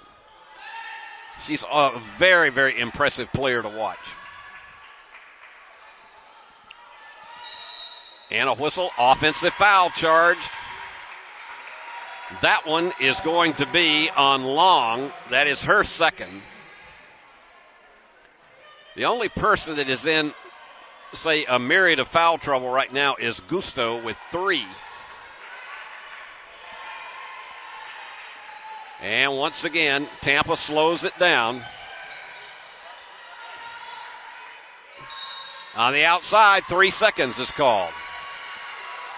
She's a very, very impressive player to watch. And a whistle, offensive foul charged. That one is going to be on Long. That is her second. The only person that is in, say, a myriad of foul trouble right now is Gusto with 3. And once again, Tampa slows it down. On the outside, 3 seconds is called.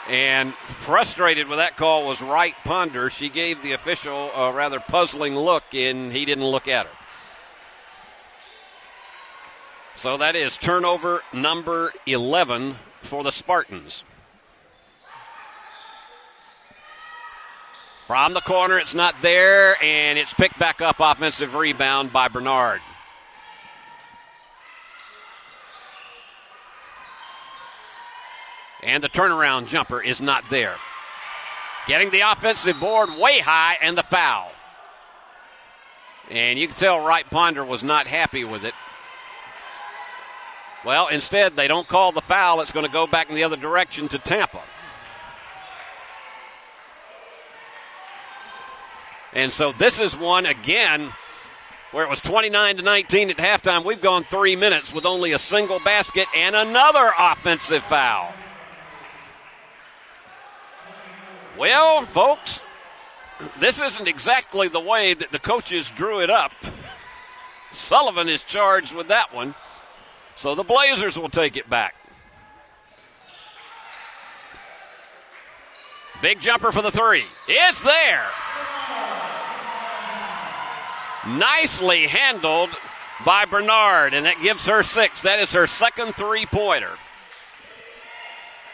And frustrated with that call was Wright Ponder. She gave the official a rather puzzling look, and he didn't look at her. So that is turnover number 11 for the Spartans. From the corner, it's not there, and it's picked back up, offensive rebound by Bernard. And the turnaround jumper is not there. Getting the offensive board way high, and the foul. And you can tell Wright Ponder was not happy with it. Well, instead, they don't call the foul. It's going to go back in the other direction to Tampa. And so this is one, again, where it was 29-19 at halftime. We've gone 3 minutes with only a single basket and another offensive foul. Well, folks, this isn't exactly the way that the coaches drew it up. Sullivan is charged with that one. So the Blazers will take it back. Big jumper for the 3. It's there. Nicely handled by Bernard, and that gives her 6. That is her second 3-pointer.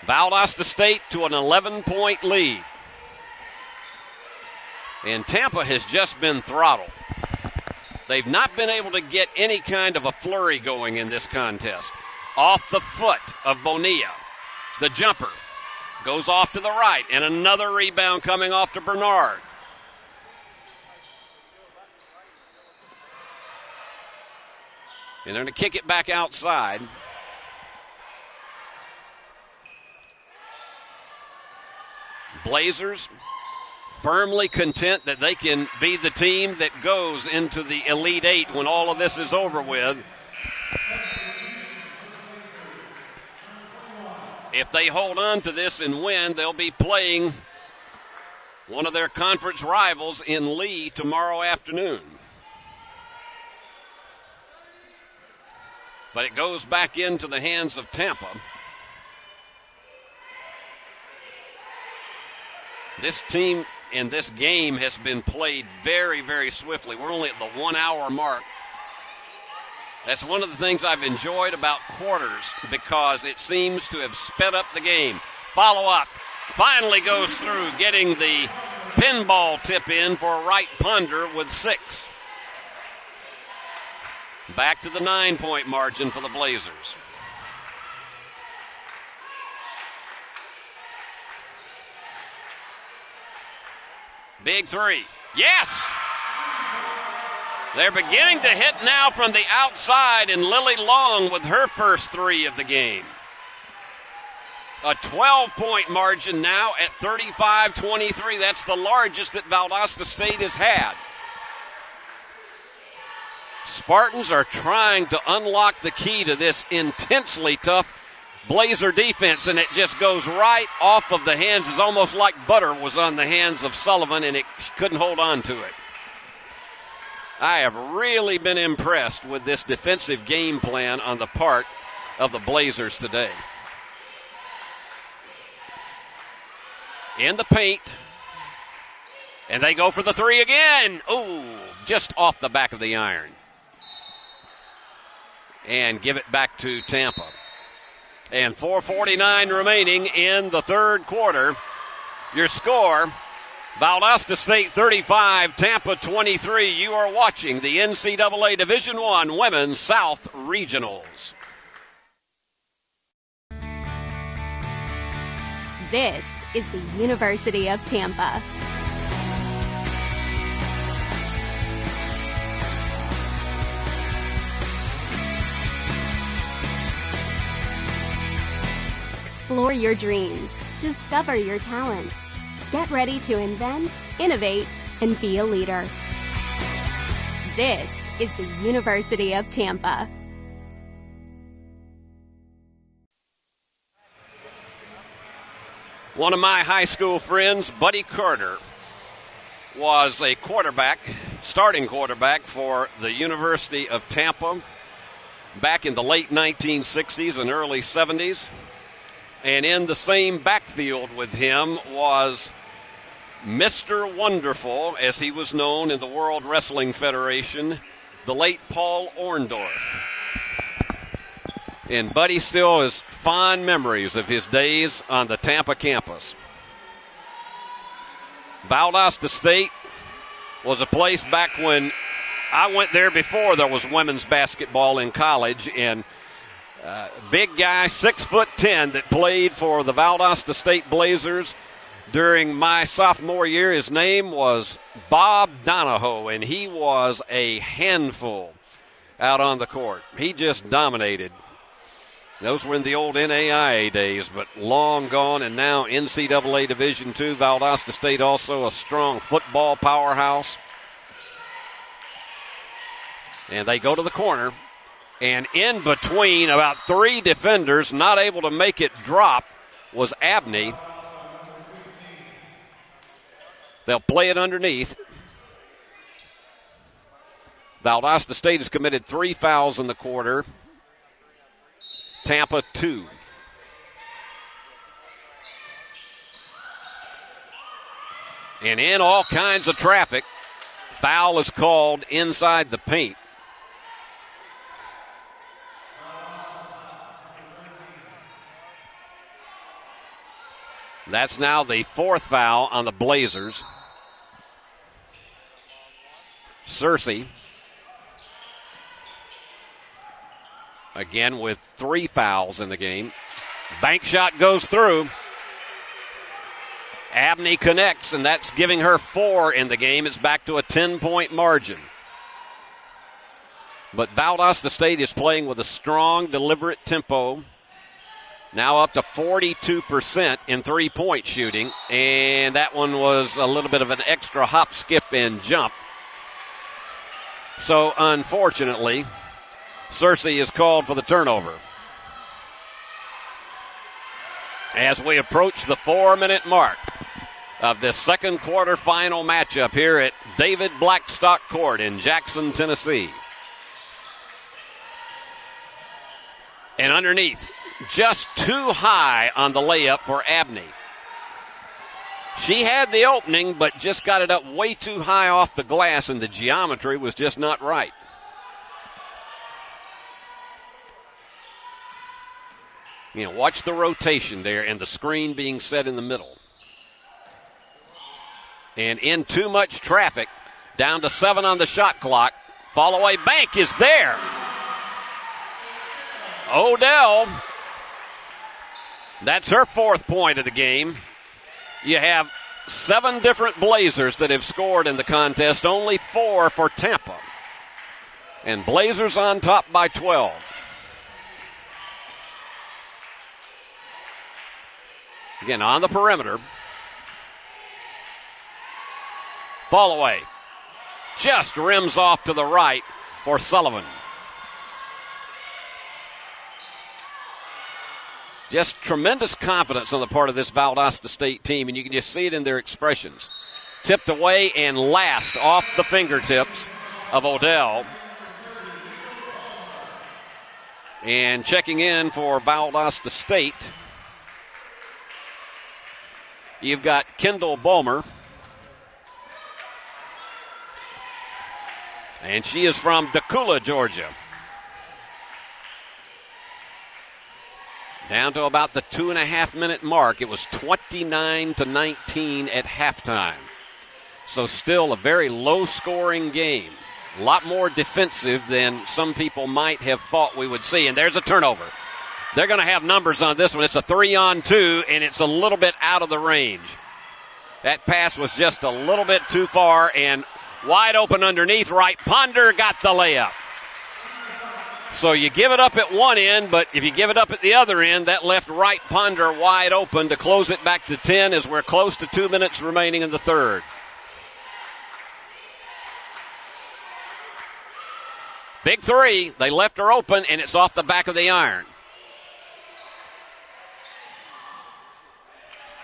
Valdosta State to an 11-point lead. And Tampa has just been throttled. They've not been able to get any kind of a flurry going in this contest. Off the foot of Bonilla. The jumper goes off to the right, and another rebound coming off to Bernard. And they're going to kick it back outside. Blazers firmly content that they can be the team that goes into the Elite 8 when all of this is over with. If they hold on to this and win, they'll be playing one of their conference rivals in Lee tomorrow afternoon. But it goes back into the hands of Tampa. This team in this game has been played very, very swiftly. We're only at the 1 hour mark. That's one of the things I've enjoyed about quarters because it seems to have sped up the game. Follow up. Finally goes through, getting the pinball tip in for Wright Ponder with 6. Back to the 9-point margin for the Blazers. Big 3. Yes! They're beginning to hit now from the outside, and Lily Long with her first 3 of the game. A 12-point margin now at 35-23. That's the largest that Valdosta State has had. Spartans are trying to unlock the key to this intensely tough Blazer defense, and it just goes right off of the hands. It's almost like butter was on the hands of Sullivan, and it couldn't hold on to it. I have really been impressed with this defensive game plan on the part of the Blazers today. In the paint, and they go for the three again. Ooh, just off the back of the iron. And give it back to Tampa. And 4:49 remaining in the third quarter. Your score, Valdosta State 35, Tampa 23. You are watching the NCAA Division I Women's South Regionals. This is the University of Tampa. Explore your dreams. Discover your talents. Get ready to invent, innovate, and be a leader. This is the University of Tampa. One of my high school friends, Buddy Carter, was a quarterback, starting quarterback for the University of Tampa back in the late 1960s and early 70s. And in the same backfield with him was Mr. Wonderful, as he was known in the World Wrestling Federation, the late Paul Orndorff. And Buddy still has fond memories of his days on the Tampa campus. Valdosta State was a place back when I went there before there was women's basketball in college, and big guy, 6'10", that played for the Valdosta State Blazers during my sophomore year. His name was Bob Donahoe, and he was a handful out on the court. He just dominated. Those were in the old NAIA days, but long gone, and now NCAA Division II. Valdosta State also a strong football powerhouse. And they go to the corner. And in between about three defenders, not able to make it drop, was Abney. They'll play it underneath. Valdosta State has committed 3 fouls in the quarter. Tampa 2. And in all kinds of traffic, foul is called inside the paint. That's now the 4th foul on the Blazers. Searcy, again with 3 fouls in the game. Bank shot goes through. Abney connects, and that's giving her 4 in the game. It's back to a 10-point margin. But Valdosta State is playing with a strong, deliberate tempo. Now up to 42% in three-point shooting, and that one was a little bit of an extra hop, skip, and jump. So, unfortunately, Searcy is called for the turnover. As we approach the 4-minute mark of this second quarter final matchup here at David Blackstock Court in Jackson, Tennessee. And underneath, just too high on the layup for Abney. She had the opening, but just got it up way too high off the glass, and the geometry was just not right. You know, watch the rotation there and the screen being set in the middle. And in too much traffic, down to 7 on the shot clock. Fall-away bank is there. Odell, that's her 4th point of the game. You have 7 different Blazers that have scored in the contest, only 4 for Tampa. And Blazers on top by 12. Again, on the perimeter. Fall away. Just rims off to the right. for Sullivan. Just tremendous confidence on the part of this Valdosta State team, and you can just see it in their expressions. Tipped away and last off the fingertips of Odell. And checking in for Valdosta State, you've got Kendall Bulmer. And she is from Decula, Georgia. Down to about the 2.5-minute mark. It was 29-19 at halftime. So still a very low-scoring game. A lot more defensive than some people might have thought we would see. And there's a turnover. They're going to have numbers on this one. It's a 3-on-2, and it's a little bit out of the range. That pass was just a little bit too far, and wide open underneath. Right Ponder got the layup. So you give it up at one end, but if you give it up at the other end, that left Right Ponder wide open to close it back to 10 as we're close to 2 minutes remaining in the third. Big three. They left her open, and it's off the back of the iron.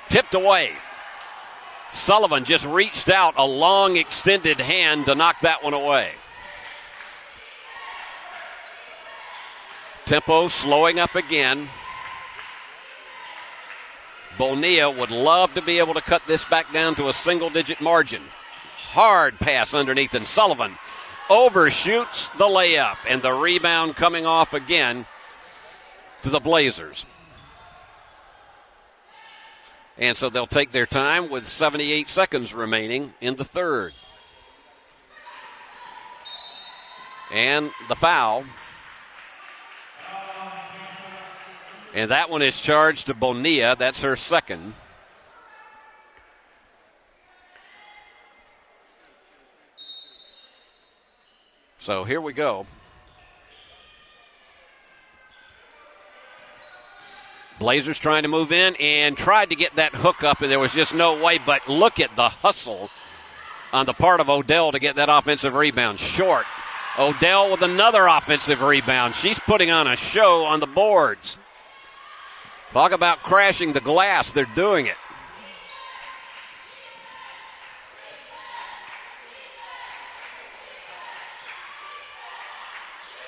Tipped away. Sullivan just reached out a long, extended hand to knock that one away. Tempo slowing up again. Bonilla would love to be able to cut this back down to a single-digit margin. Hard pass underneath, and Sullivan overshoots the layup, and the rebound coming off again to the Blazers. And so they'll take their time with 78 seconds remaining in the third. And the foul. And that one is charged to Bonilla. That's her second. So here we go. Blazers trying to move in and tried to get that hook up, and there was just no way. But look at the hustle on the part of Odell to get that offensive rebound. Short. Odell with another offensive rebound. She's putting on a show on the boards. Talk about crashing the glass. They're doing it.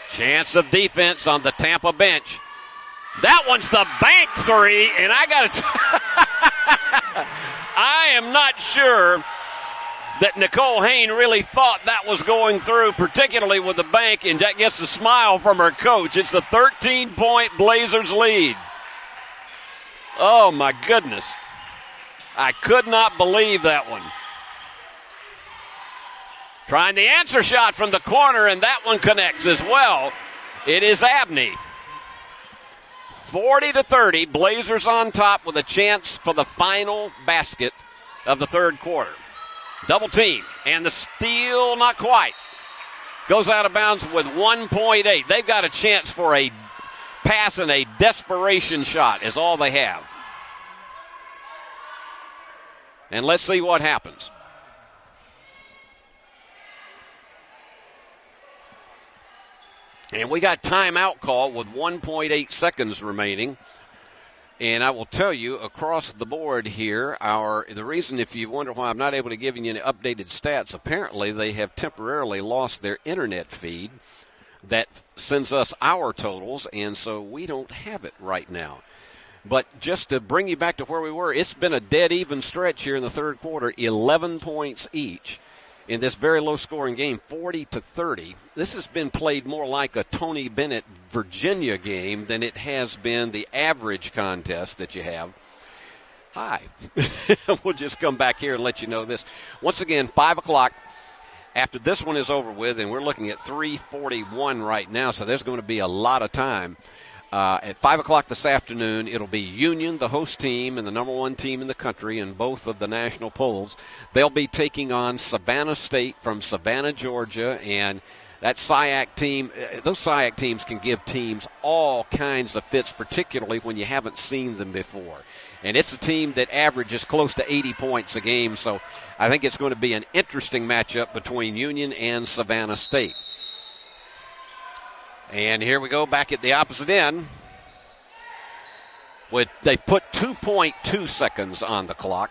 Chance of defense on the Tampa bench. That one's the bank three, and I got to I am not sure that Nicole Hayne really thought that was going through, particularly with the bank, and that gets a smile from her coach. It's a 13-point Blazers lead. Oh, my goodness. I could not believe that one. Trying the answer shot from the corner, and that one connects as well. It is Abney. 40-30, Blazers on top with a chance for the final basket of the third quarter. Double team, and the steal, not quite. Goes out of bounds with 1.8. They've got a chance for a pass and a desperation shot is all they have. And let's see what happens. And we got timeout call with 1.8 seconds remaining. And I will tell you, across the board here, the reason, if you wonder why I'm not able to give you any updated stats, apparently they have temporarily lost their internet feed that sends us our totals, and so we don't have it right now. But just to bring you back to where we were, it's been a dead even stretch here in the third quarter, 11 points each. In this very low-scoring game, 40-30. This has been played more like a Tony Bennett Virginia game than it has been the average contest that you have. Hi. We'll just come back here and let you know this. Once again, 5 o'clock after this one is over with, and we're looking at 3:41 right now, so there's going to be a lot of time. At 5 o'clock this afternoon, it'll be Union, the host team, and the number one team in the country in both of the national polls. They'll be taking on Savannah State from Savannah, Georgia, and that SIAC team, those SIAC teams can give teams all kinds of fits, particularly when you haven't seen them before. And it's a team that averages close to 80 points a game, so I think it's going to be an interesting matchup between Union and Savannah State. And here we go back at the opposite end. They put 2.2 seconds on the clock.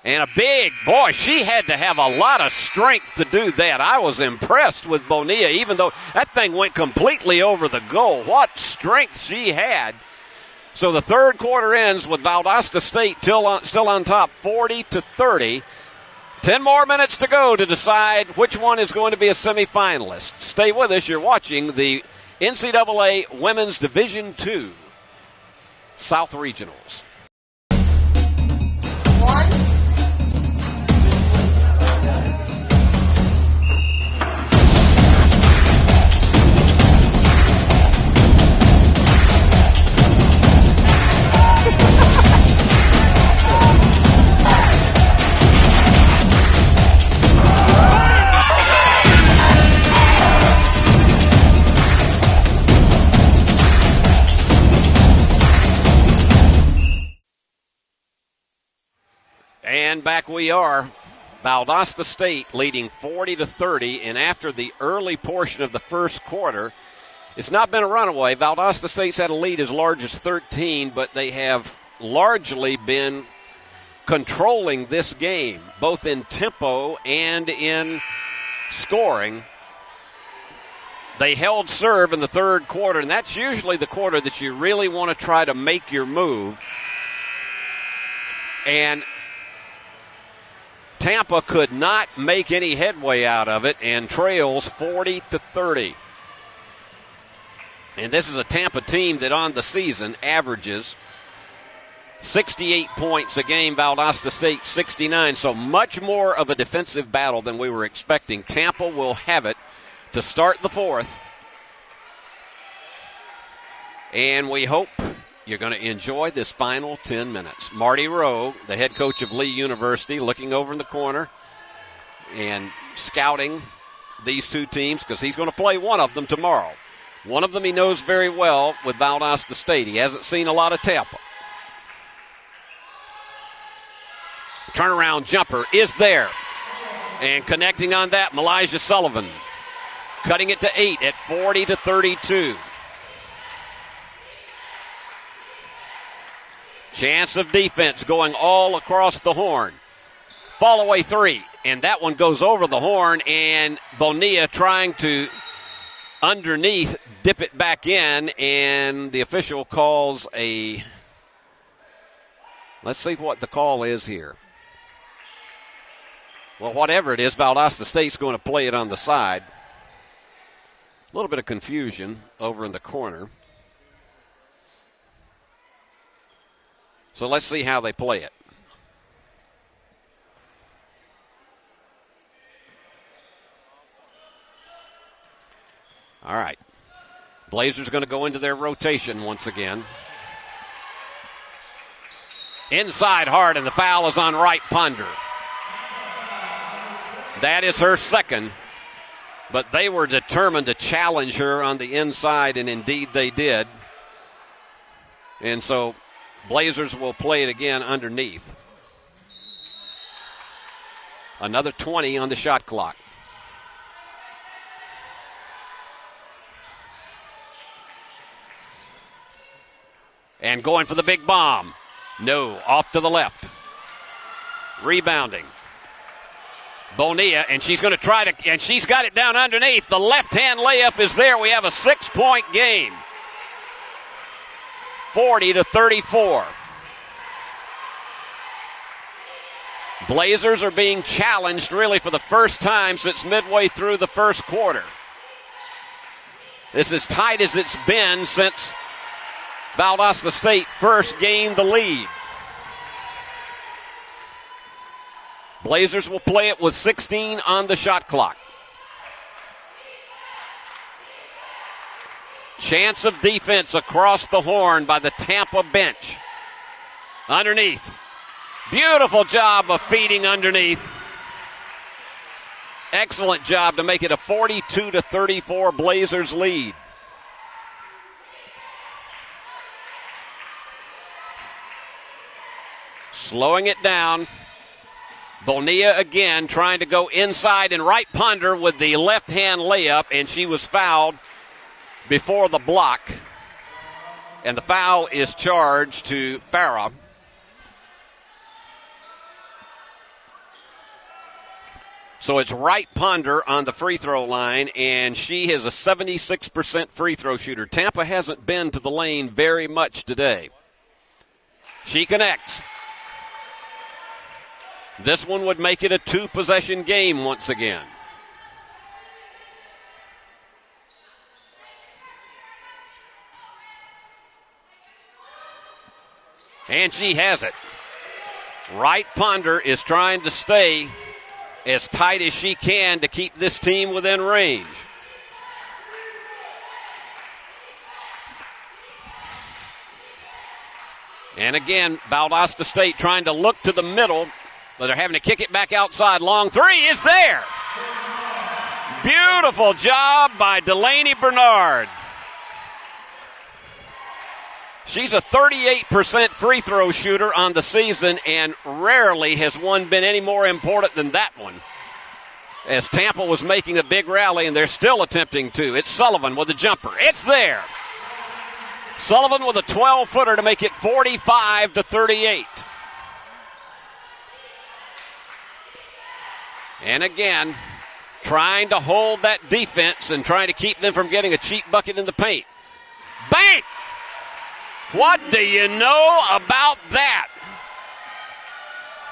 And a big, boy, she had to have a lot of strength to do that. I was impressed with Bonilla, even though that thing went completely over the goal. What strength she had. So the third quarter ends with Valdosta State still on top, 40-30. 10 more minutes to go to decide which one is going to be a semifinalist. Stay with us. You're watching the NCAA Women's Division II South Regionals. And back we are. Valdosta State leading 40-30, and after the early portion of the first quarter, it's not been a runaway. Valdosta State's had a lead as large as 13, but they have largely been controlling this game, both in tempo and in scoring. They held serve in the third quarter, and that's usually the quarter that you really want to try to make your move. And Tampa could not make any headway out of it and trails 40-30. And this is a Tampa team that on the season averages 68 points a game, Valdosta State 69. So much more of a defensive battle than we were expecting. Tampa will have it to start the fourth. And we hope you're going to enjoy this final 10 minutes. Marty Rowe, the head coach of Lee University, looking over in the corner and scouting these two teams because he's going to play one of them tomorrow. One of them he knows very well with Valdosta State. He hasn't seen a lot of Tampa. Turnaround jumper is there. And connecting on that, Malijah Sullivan. Cutting it to 8 at 40-32. Chance of defense going all across the horn. Fall away three, and that one goes over the horn, and Bonilla trying to underneath dip it back in, and the official calls a, let's see what the call is here. Well, whatever it is, Valdosta State's going to play it on the side. A little bit of confusion over in the corner. So let's see how they play it. All right. Blazers going to go into their rotation once again. Inside hard, and the foul is on Wright Ponder. That is her second, but they were determined to challenge her on the inside, and indeed they did. And so Blazers will play it again underneath. Another 20 on the shot clock. And going for the big bomb. No, off to the left. Rebounding. Bonilla, and she's going to try to, and she's got it down underneath. The left-hand layup is there. We have a 6-point game. 40-34. Blazers are being challenged really for the first time since midway through the first quarter. This is as tight as it's been since Valdosta State first gained the lead. Blazers will play it with 16 on the shot clock. Chance of defense across the horn by the Tampa bench. Underneath. Beautiful job of feeding underneath. Excellent job to make it a 42-34 Blazers lead. Slowing it down. Bonilla again trying to go inside, and Wright Ponder with the left-hand layup, and she was fouled before the block. And the foul is charged to Farah. So it's Wright Ponder on the free throw line, and she is a 76% free throw shooter. Tampa hasn't been to the lane very much today. She connects. This one would make it a 2-possession game once again. And she has it. Wright Ponder is trying to stay as tight as she can to keep this team within range. And again, Valdosta State trying to look to the middle, but they're having to kick it back outside. Long three is there. Beautiful job by Delaney Bernard. She's a 38% free throw shooter on the season, and rarely has one been any more important than that one. As Tampa was making a big rally, and they're still attempting to. It's Sullivan with the jumper. It's there. Sullivan with a 12-footer to make it 45-38. And again, trying to hold that defense and trying to keep them from getting a cheap bucket in the paint. Bang! What do you know about that?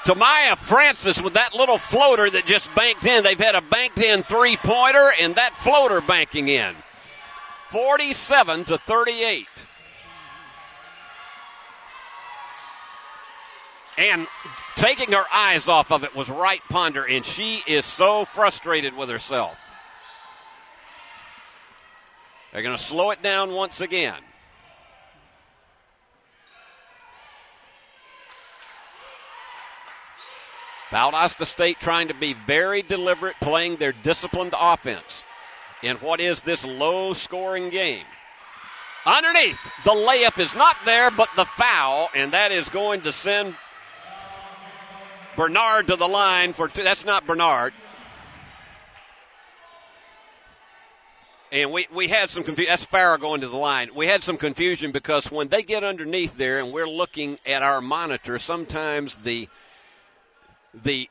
Tamaya Francis with that little floater that just banked in. They've had a banked-in three-pointer and that floater banking in. 47-38. And taking her eyes off of it was Wright Ponder, and she is so frustrated with herself. They're going to slow it down once again. Valdosta State trying to be very deliberate, playing their disciplined offense in what is this low-scoring game. Underneath, the layup is not there, but the foul, and that is going to send Bernard to the line for two. That's not Bernard. And we had some confusion. That's Farah going to the line. We had some confusion because when they get underneath there and we're looking at our monitor, sometimes the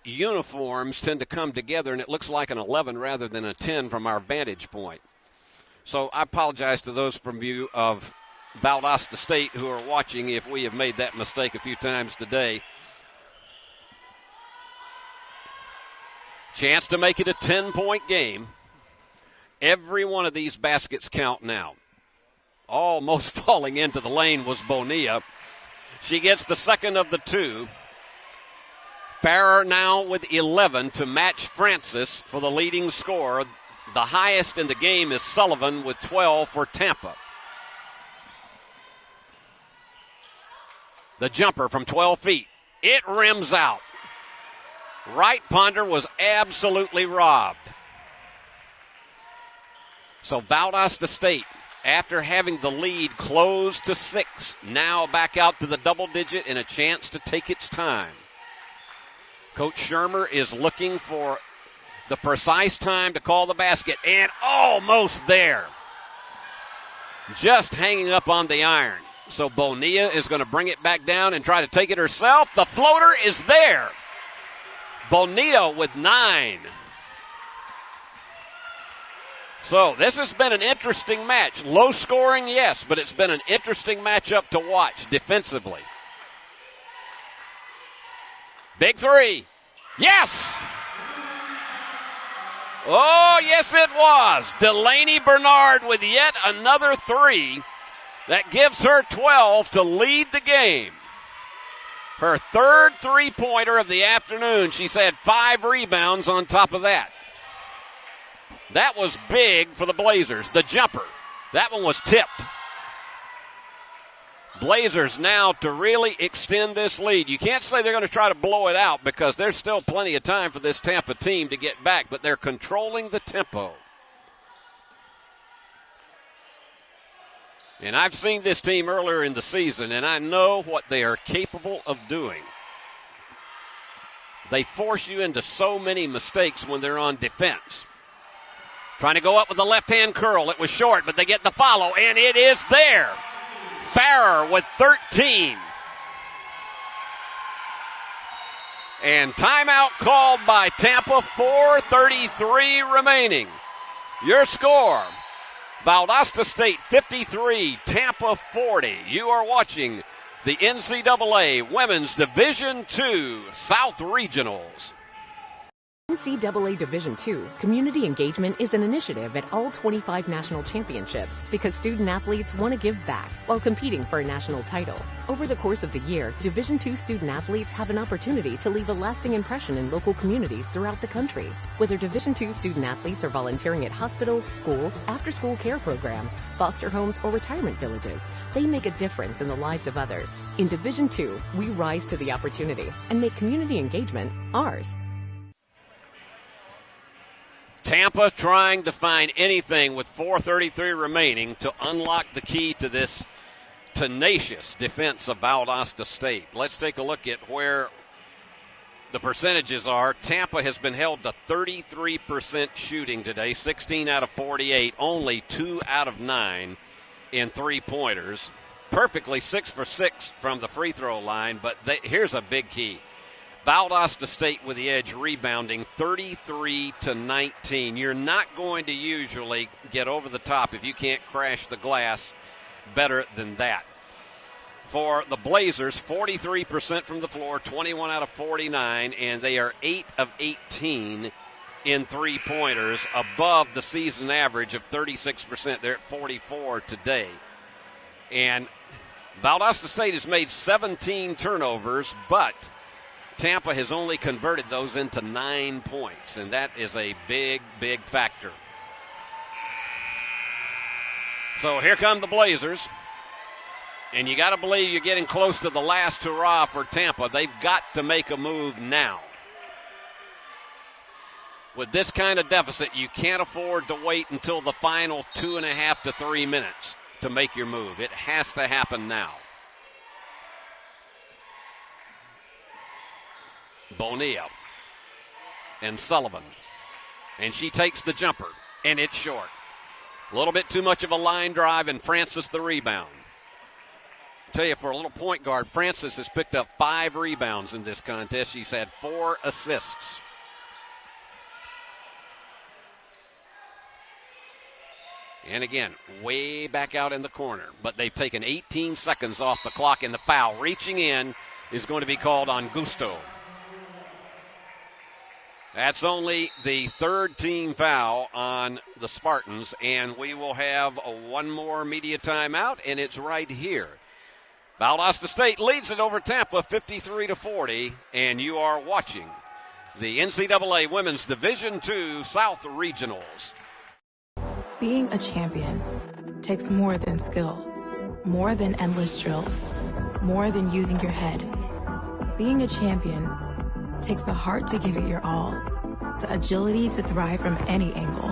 uniforms tend to come together and it looks like an 11 rather than a 10 from our vantage point. So I apologize to those from you of Valdosta State who are watching if we have made that mistake a few times today. Chance to make it a 10-point game. Every one of these baskets count now. Almost falling into the lane was Bonilla. She gets the second of the two. Farrer now with 11 to match Francis for the leading scorer. The highest in the game is Sullivan with 12 for Tampa. The jumper from 12 feet. It rims out. Wright Ponder was absolutely robbed. So Valdosta State, after having the lead close to 6, now back out to the double digit and a chance to take its time. Coach Shermer is looking for the precise time to call the basket, and almost there. Just hanging up on the iron. So Bonilla is going to bring it back down and try to take it herself. The floater is there. Bonilla with 9. So this has been an interesting match. Low scoring, yes, but it's been an interesting matchup to watch defensively. Big three. Yes! Oh, yes, it was. Delaney Bernard with yet another three that gives her 12 to lead the game. Her third three-pointer of the afternoon. She's had 5 rebounds on top of that. That was big for the Blazers. The jumper. That one was tipped. Blazers now to really extend this lead. You can't say they're going to try to blow it out because there's still plenty of time for this Tampa team to get back, but they're controlling the tempo. And I've seen this team earlier in the season, and I know what they are capable of doing. They force you into so many mistakes when they're on defense. Trying to go up with the left-hand curl. It was short, but they get the follow, and it is there. Farrer with 13. And timeout called by Tampa, 4:33 remaining. Your score, Valdosta State 53, Tampa 40. You are watching the NCAA Women's Division II South Regionals. NCAA Division II community engagement is an initiative at all 25 national championships because student athletes want to give back while competing for a national title. Over the course of the year, Division II student athletes have an opportunity to leave a lasting impression in local communities throughout the country. Whether Division II student athletes are volunteering at hospitals, schools, after-school care programs, foster homes, or retirement villages, they make a difference in the lives of others. In Division II, we rise to the opportunity and make community engagement ours. Tampa trying to find anything with 4:33 remaining to unlock the key to this tenacious defense of Valdosta State. Let's take a look at where the percentages are. Tampa has been held to 33% shooting today, 16 out of 48, only 2 out of 9 in three-pointers. Perfectly 6 for 6 from the free throw line, but here's a big key. Valdosta State with the edge rebounding 33-19. You're not going to usually get over the top if you can't crash the glass better than that. For the Blazers, 43% from the floor, 21 out of 49, and they are 8 of 18 in three-pointers, above the season average of 36%. They're at 44 today. And Valdosta State has made 17 turnovers, but Tampa has only converted those into 9 points, and that is a big, big factor. So here come the Blazers, and you got to believe you're getting close to the last hurrah for Tampa. They've got to make a move now. With this kind of deficit, you can't afford to wait until the final 2.5 to 3 minutes to make your move. It has to happen now. Bonilla and Sullivan. And she takes the jumper, and it's short. A little bit too much of a line drive, and Francis the rebound. I tell you, for a little point guard, Francis has picked up 5 rebounds in this contest. She's had 4 assists. And again, way back out in the corner. But they've taken 18 seconds off the clock, and the foul reaching in is going to be called on Gusto. That's only the third team foul on the Spartans, and we will have one more media timeout, and it's right here. Valdosta State leads it over Tampa 53-40, and you are watching the NCAA Women's Division II South Regionals. Being a champion takes more than skill, more than endless drills, more than using your head. Being a champion takes the heart to give it your all, the agility to thrive from any angle,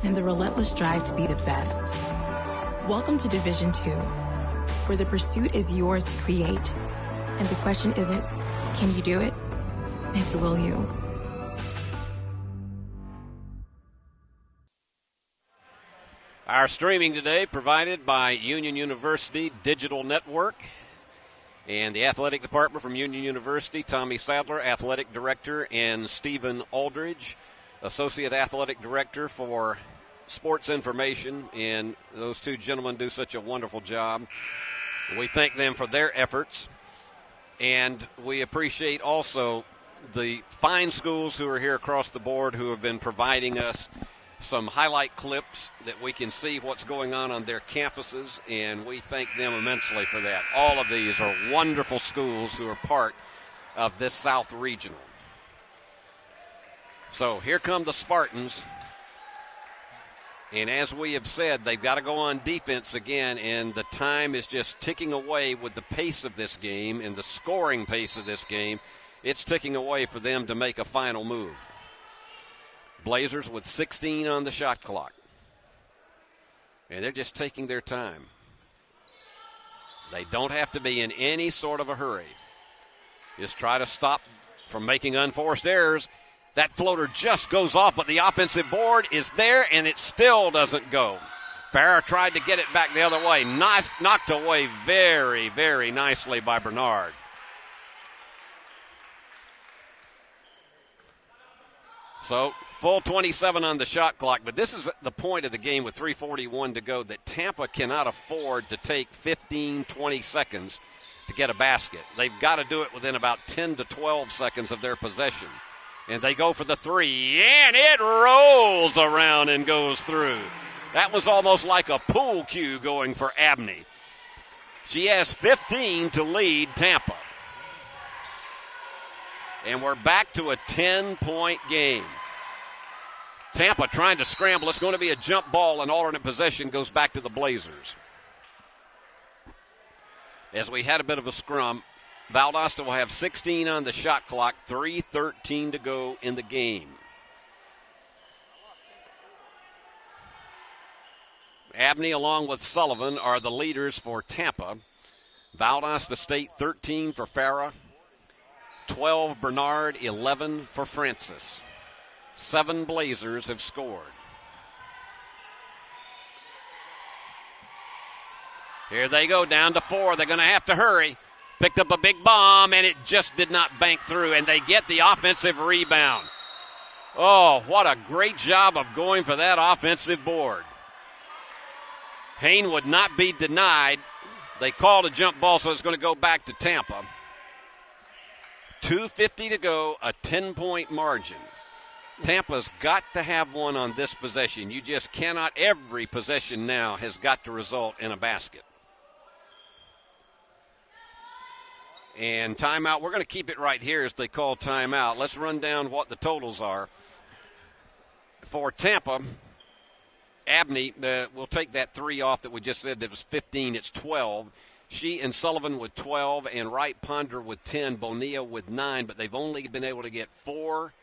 and the relentless drive to be the best. Welcome to Division II, where the pursuit is yours to create, and the question isn't, can you do it? It's, will you? Our streaming today provided by Union University Digital Network and the athletic department from Union University. Tommy Sadler, athletic director, and Stephen Aldridge, associate athletic director for sports information. And those two gentlemen do such a wonderful job. We thank them for their efforts. And we appreciate also the fine schools who are here across the board who have been providing us some highlight clips that we can see what's going on their campuses, and we thank them immensely for that. All of these are wonderful schools who are part of this South Regional. So here come the Spartans, and as we have said, they've got to go on defense again, and the time is just ticking away with the pace of this game and the scoring pace of this game. It's ticking away for them to make a final move. Blazers with 16 on the shot clock. And they're just taking their time. They don't have to be in any sort of a hurry. Just try to stop from making unforced errors. That floater just goes off, but the offensive board is there, and it still doesn't go. Farrah tried to get it back the other way. Nice, knocked away very, very nicely by Bernard. So, full 27 on the shot clock, but this is the point of the game with 3:41 to go that Tampa cannot afford to take 15, 20 seconds to get a basket. They've got to do it within about 10 to 12 seconds of their possession. And they go for the three, and it rolls around and goes through. That was almost like a pool cue going for Abney. She has 15 to lead Tampa. And we're back to a 10-point game. Tampa trying to scramble. It's going to be a jump ball, and alternate possession goes back to the Blazers. As we had a bit of a scrum, Valdosta will have 16 on the shot clock, 3:13 to go in the game. Abney along with Sullivan are the leaders for Tampa. Valdosta State 13 for Farrah, 12 Bernard, 11 for Francis. 7 Blazers have scored. Here they go, down to 4. They're going to have to hurry. Picked up a big bomb, and it just did not bank through, and they get the offensive rebound. Oh, what a great job of going for that offensive board. Hayne would not be denied. They called a jump ball, so it's going to go back to Tampa. 2:50 to go, a 10-point margin. Tampa's got to have one on this possession. You just cannot. Every possession now has got to result in a basket. And timeout. We're going to keep it right here as they call timeout. Let's run down what the totals are. For Tampa, Abney will take that 3 off that we just said that was 15. It's 12. She and Sullivan with 12, and Wright Ponder with 10, Bonilla with 9, but they've only been able to get 4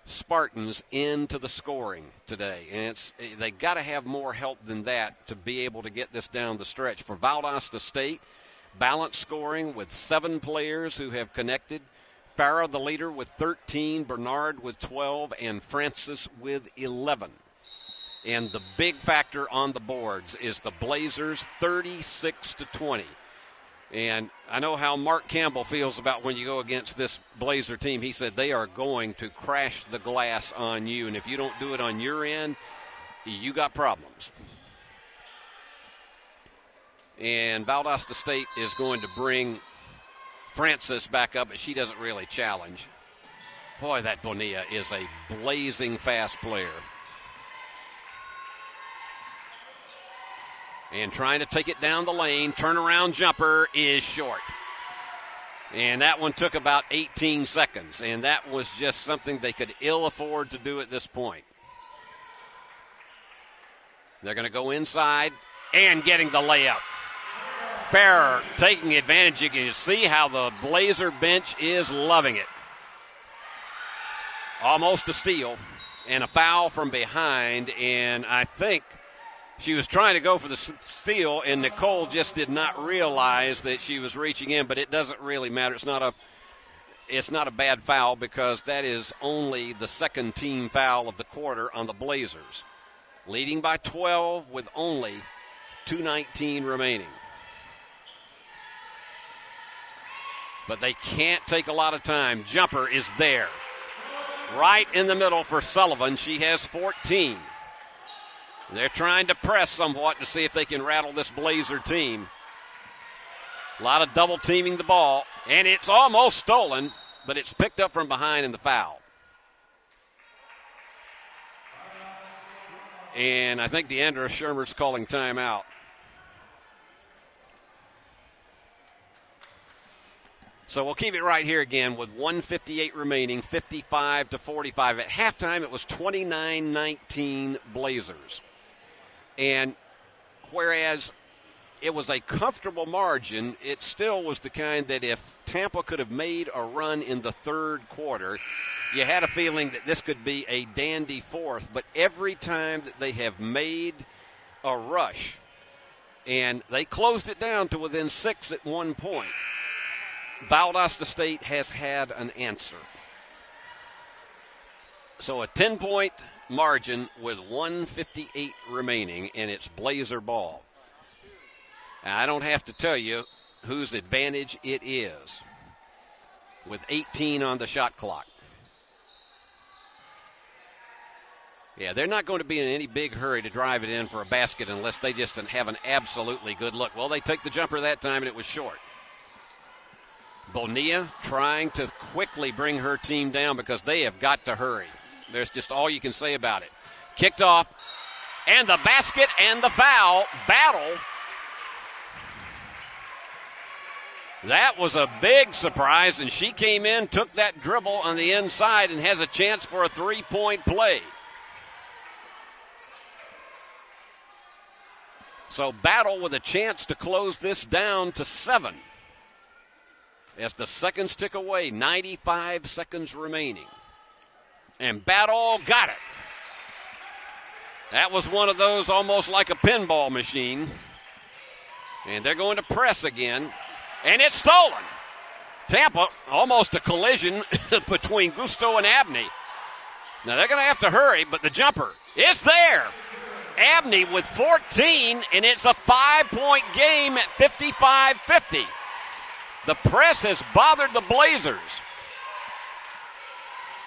Spartans into the scoring today. And they got to have more help than that to be able to get this down the stretch. For Valdosta State, balanced scoring with 7 players who have connected. Farrah, the leader, with 13, Bernard with 12, and Francis with 11. And the big factor on the boards is the Blazers 36-20. And I know how Mark Campbell feels about when you go against this Blazer team. He said they are going to crash the glass on you, and if you don't do it on your end, you got problems. And Valdosta State is going to bring Francis back up, but she doesn't really challenge. Boy, that Bonilla is a blazing fast player. And trying to take it down the lane. Turnaround jumper is short. And that one took about 18 seconds. And that was just something they could ill afford to do at this point. They're going to go inside and getting the layup. Farrah taking advantage. You can see how the Blazer bench is loving it. Almost a steal and a foul from behind. And I think she was trying to go for the steal, and Nicole just did not realize that she was reaching in, but it doesn't really matter. It's not a bad foul because that is only the second team foul of the quarter on the Blazers. Leading by 12 with only 2:19 remaining. But they can't take a lot of time. Jumper is there. Right in the middle for Sullivan. She has 14. They're trying to press somewhat to see if they can rattle this Blazer team. A lot of double teaming the ball, and it's almost stolen, but it's picked up from behind in the foul. And I think Deandra Shermer's calling timeout. So we'll keep it right here again with 1:58 remaining, 55-45. At halftime, it was 29-19 Blazers. And whereas it was a comfortable margin, it still was the kind that if Tampa could have made a run in the third quarter, you had a feeling that this could be a dandy fourth. But every time that they have made a rush, and they closed it down to within 6 at one point, Valdosta State has had an answer. So a 10-point margin with 1:58 remaining, and it's Blazer ball. Now, I don't have to tell you whose advantage it is with 18 on the shot clock. Yeah, they're not going to be in any big hurry to drive it in for a basket unless they just have an absolutely good look. Well, they take the jumper that time, and it was short. Bonilla trying to quickly bring her team down because they have got to hurry. There's just all you can say about it. Kicked off, and the basket and the foul battle. That was a big surprise, and she came in, took that dribble on the inside, and has a chance for a three-point play. So Battle with a chance to close this down to 7. As the seconds tick away, 95 seconds remaining. And Battle got it. That was one of those almost like a pinball machine. And they're going to press again. And it's stolen. Tampa, almost a collision between Gusto and Abney. Now they're going to have to hurry, but the jumper is there. Abney with 14, and it's a 5-point game at 55-50. The press has bothered the Blazers.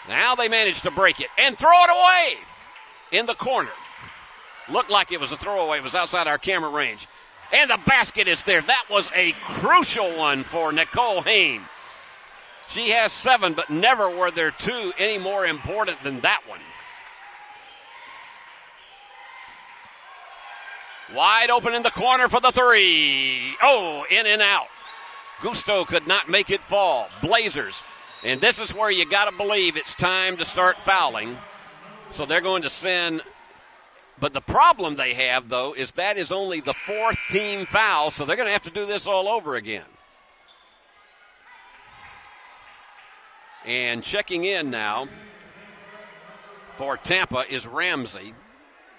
Now they manage to break it and throw it away in the corner. Looked like it was a throwaway. It was outside our camera range. And the basket is there. That was a crucial one for Nicole Hain. She has 7, but never were there 2 any more important than that one. Wide open in the corner for the 3. Oh, in and out. Gusto could not make it fall. Blazers. And this is where you got to believe it's time to start fouling. So they're going to send. But the problem they have, though, is that is only the 4th team foul, so they're going to have to do this all over again. And checking in now for Tampa is Ramsey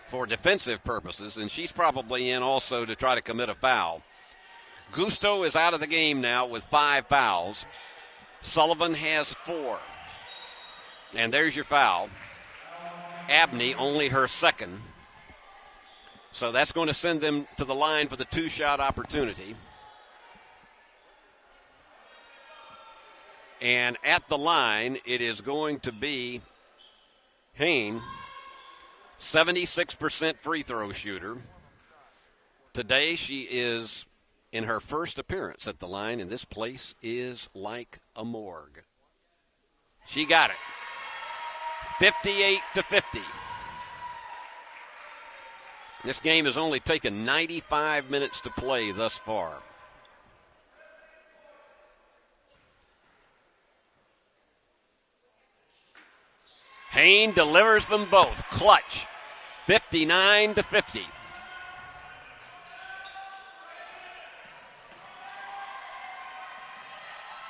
for defensive purposes, and she's probably in also to try to commit a foul. Gusto is out of the game now with 5 fouls. Sullivan has 4. And there's your foul. Abney, only her 2nd. So that's going to send them to the line for the 2-shot opportunity. And at the line, it is going to be Hain, 76% free throw shooter. Today she is in her first appearance at the line, and this place is like a morgue. She got it. 58-50. This game has only taken 95 minutes to play thus far. Hain delivers them both. Clutch. 59-50.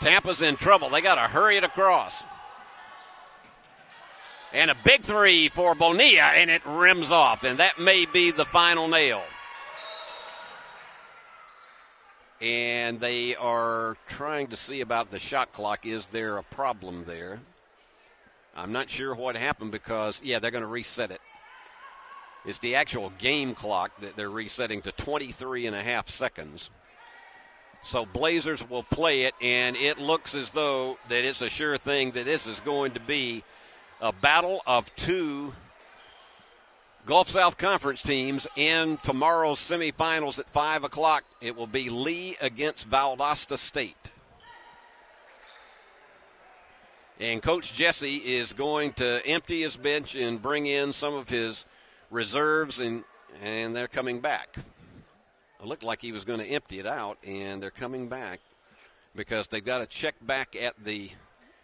Tampa's in trouble. They got to hurry it across. And a big 3 for Bonilla, and it rims off. And that may be the final nail. And they are trying to see about the shot clock. Is there a problem there? I'm not sure what happened because, they're going to reset it. It's the actual game clock that they're resetting to 23.5 seconds. So Blazers will play it, and it looks as though that it's a sure thing that this is going to be a battle of 2 Gulf South Conference teams in tomorrow's semifinals at 5 o'clock. It will be Lee against Valdosta State. And Coach Jesse is going to empty his bench and bring in some of his reserves, and they're coming back. It looked like he was going to empty it out, and they're coming back because they've got to check back at the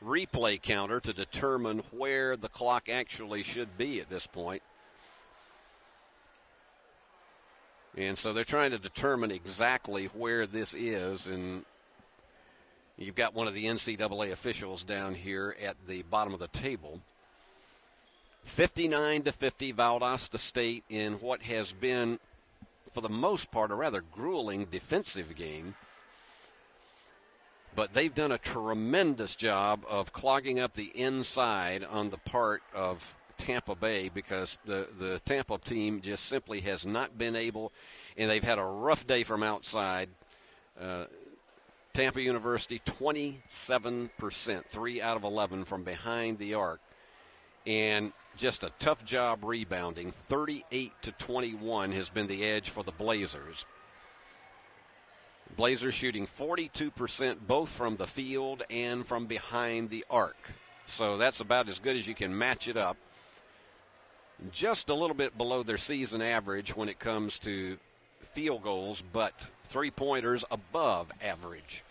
replay counter to determine where the clock actually should be at this point. And so they're trying to determine exactly where this is, and you've got one of the NCAA officials down here at the bottom of the table. 59-50 Valdosta State in what has been, for the most part, a rather grueling defensive game. But they've done a tremendous job of clogging up the inside on the part of Tampa Bay, because the Tampa team just simply has not been able, and they've had a rough day from outside. Tampa University, 27%, 3 out of 11 from behind the arc. And just a tough job rebounding. 38-21 has been the edge for the Blazers. Blazers shooting 42% both from the field and from behind the arc. So that's about as good as you can match it up. Just a little bit below their season average when it comes to field goals, but three-pointers above average.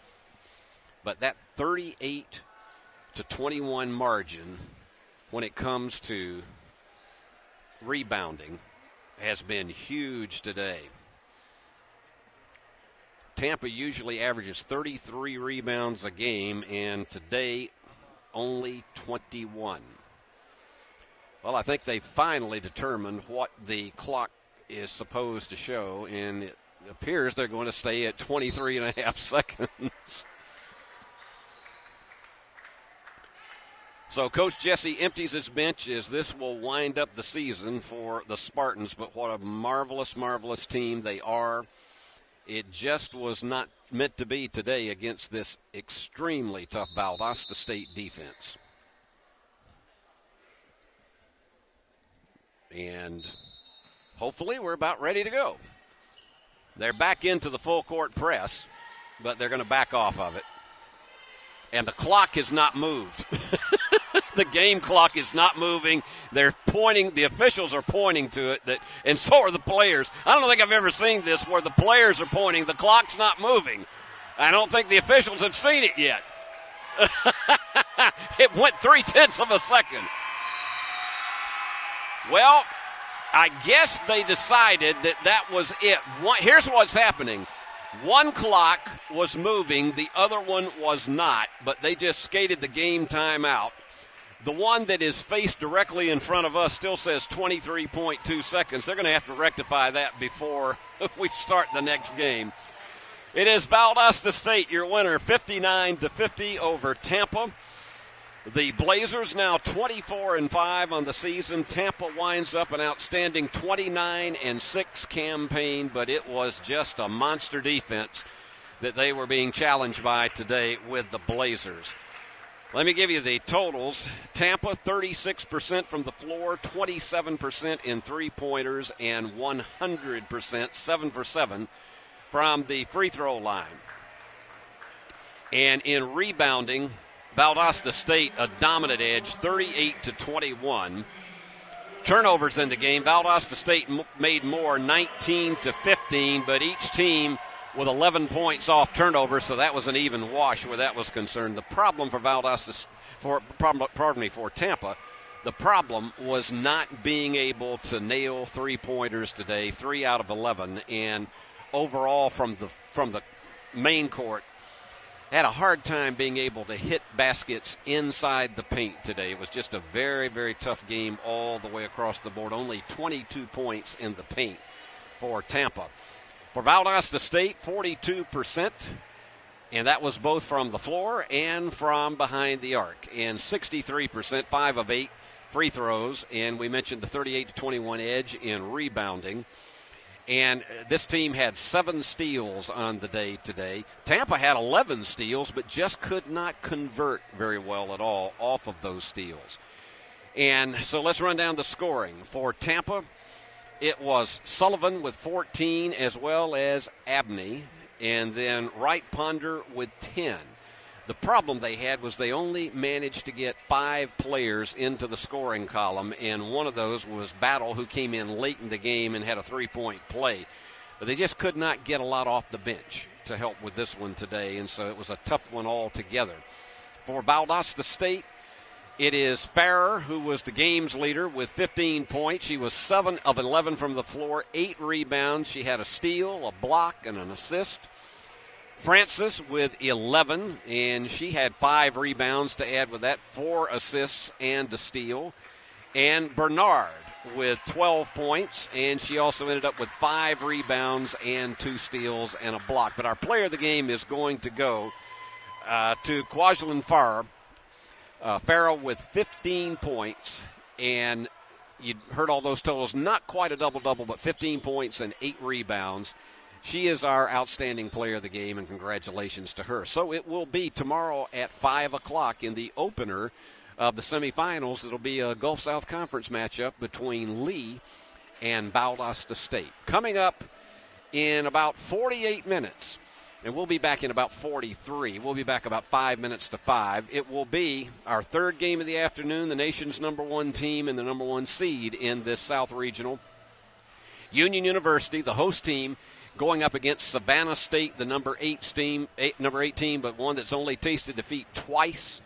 But that 38-21 margin when it comes to rebounding has been huge today. Tampa usually averages 33 rebounds a game, and today only 21. Well, I think they finally determined what the clock is supposed to show, and it appears they're going to stay at 23 and a half seconds. So Coach Jesse empties his bench as this will wind up the season for the Spartans, but what a marvelous, marvelous team they are. It just was not meant to be today against this extremely tough Valdosta State defense. And hopefully we're about ready to go. They're back into the full court press, but they're going to back off of it. And the clock has not moved. The game clock is not moving. They're pointing, the officials are pointing to it, and so are the players. I don't think I've ever seen this where the players are pointing, the clock's not moving. I don't think the officials have seen it yet. It went 0.3 of a second. Well, I guess they decided that was it. Here's what's happening. One clock was moving, the other one was not, but they just skated the game time out. The one that is faced directly in front of us still says 23.2 seconds. They're going to have to rectify that before we start the next game. It is Valdosta State, your winner, 59-50 over Tampa. The Blazers now 24-5 on the season. Tampa winds up an outstanding 29-6 campaign, but it was just a monster defense that they were being challenged by today with the Blazers. Let me give you the totals. Tampa, 36% from the floor, 27% in three-pointers, and 100%, 7 for 7, from the free throw line. And in rebounding, Valdosta State a dominant edge, 38-21. Turnovers in the game. Valdosta State made more, 19-15, but each team with 11 points off turnovers, so that was an even wash where that was concerned. The problem for for Tampa, the problem was not being able to nail three-pointers today, 3 out of 11, and overall from the main court, had a hard time being able to hit baskets inside the paint today. It was just a very, very tough game all the way across the board. Only 22 points in the paint for Tampa. For Valdosta State, 42%, and that was both from the floor and from behind the arc. And 63%, 5 of 8 free throws, and we mentioned the 38-21 edge in rebounding. And this team had 7 steals on the day today. Tampa had 11 steals, but just could not convert very well at all off of those steals. And so let's run down the scoring. For Tampa, it was Sullivan with 14 as well as Abney, and then Wright Ponder with 10. The problem they had was they only managed to get 5 players into the scoring column, and one of those was Battle, who came in late in the game and had a 3-point play. But they just could not get a lot off the bench to help with this one today, and so it was a tough one altogether. For Valdosta State, it is Farrer, who was the game's leader with 15 points. She was 7 of 11 from the floor, 8 rebounds. She had a steal, a block, and an assist. Francis with 11, and she had 5 rebounds to add with that, 4 assists and a steal. And Bernard with 12 points, and she also ended up with 5 rebounds and 2 steals and a block. But our player of the game is going to go to Kwajalein Farah with 15 points, and you heard all those totals. Not quite a double-double, but 15 points and 8 rebounds. She is our outstanding player of the game, and congratulations to her. So it will be tomorrow at 5 o'clock in the opener of the semifinals. It'll be a Gulf South Conference matchup between Lee and Valdosta State. Coming up in about 48 minutes, and we'll be back in about 43. We'll be back about 5 minutes to 5. It will be our third game of the afternoon, the nation's number 1 team and the number 1 seed in this South Regional. Union University, the host team, going up against Savannah State, the number 8 team, but one that's only tasted defeat twice.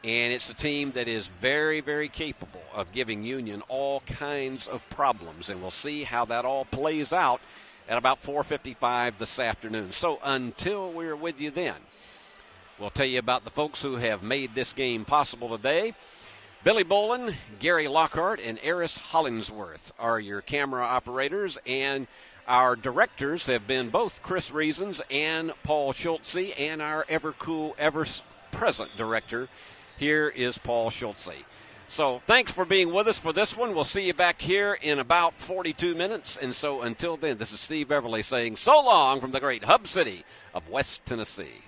And it's a team that is very, very capable of giving Union all kinds of problems. And we'll see how that all plays out at about 4:55 this afternoon. So until we're with you then, we'll tell you about the folks who have made this game possible today. Billy Bolin, Gary Lockhart, and Eris Hollingsworth are your camera operators, and our directors have been both Chris Reasons and Paul Schultze, and our ever-cool, ever-present director, here is Paul Schultze. So thanks for being with us for this one. We'll see you back here in about 42 minutes. And so until then, this is Steve Beverly saying so long from the great hub city of West Tennessee.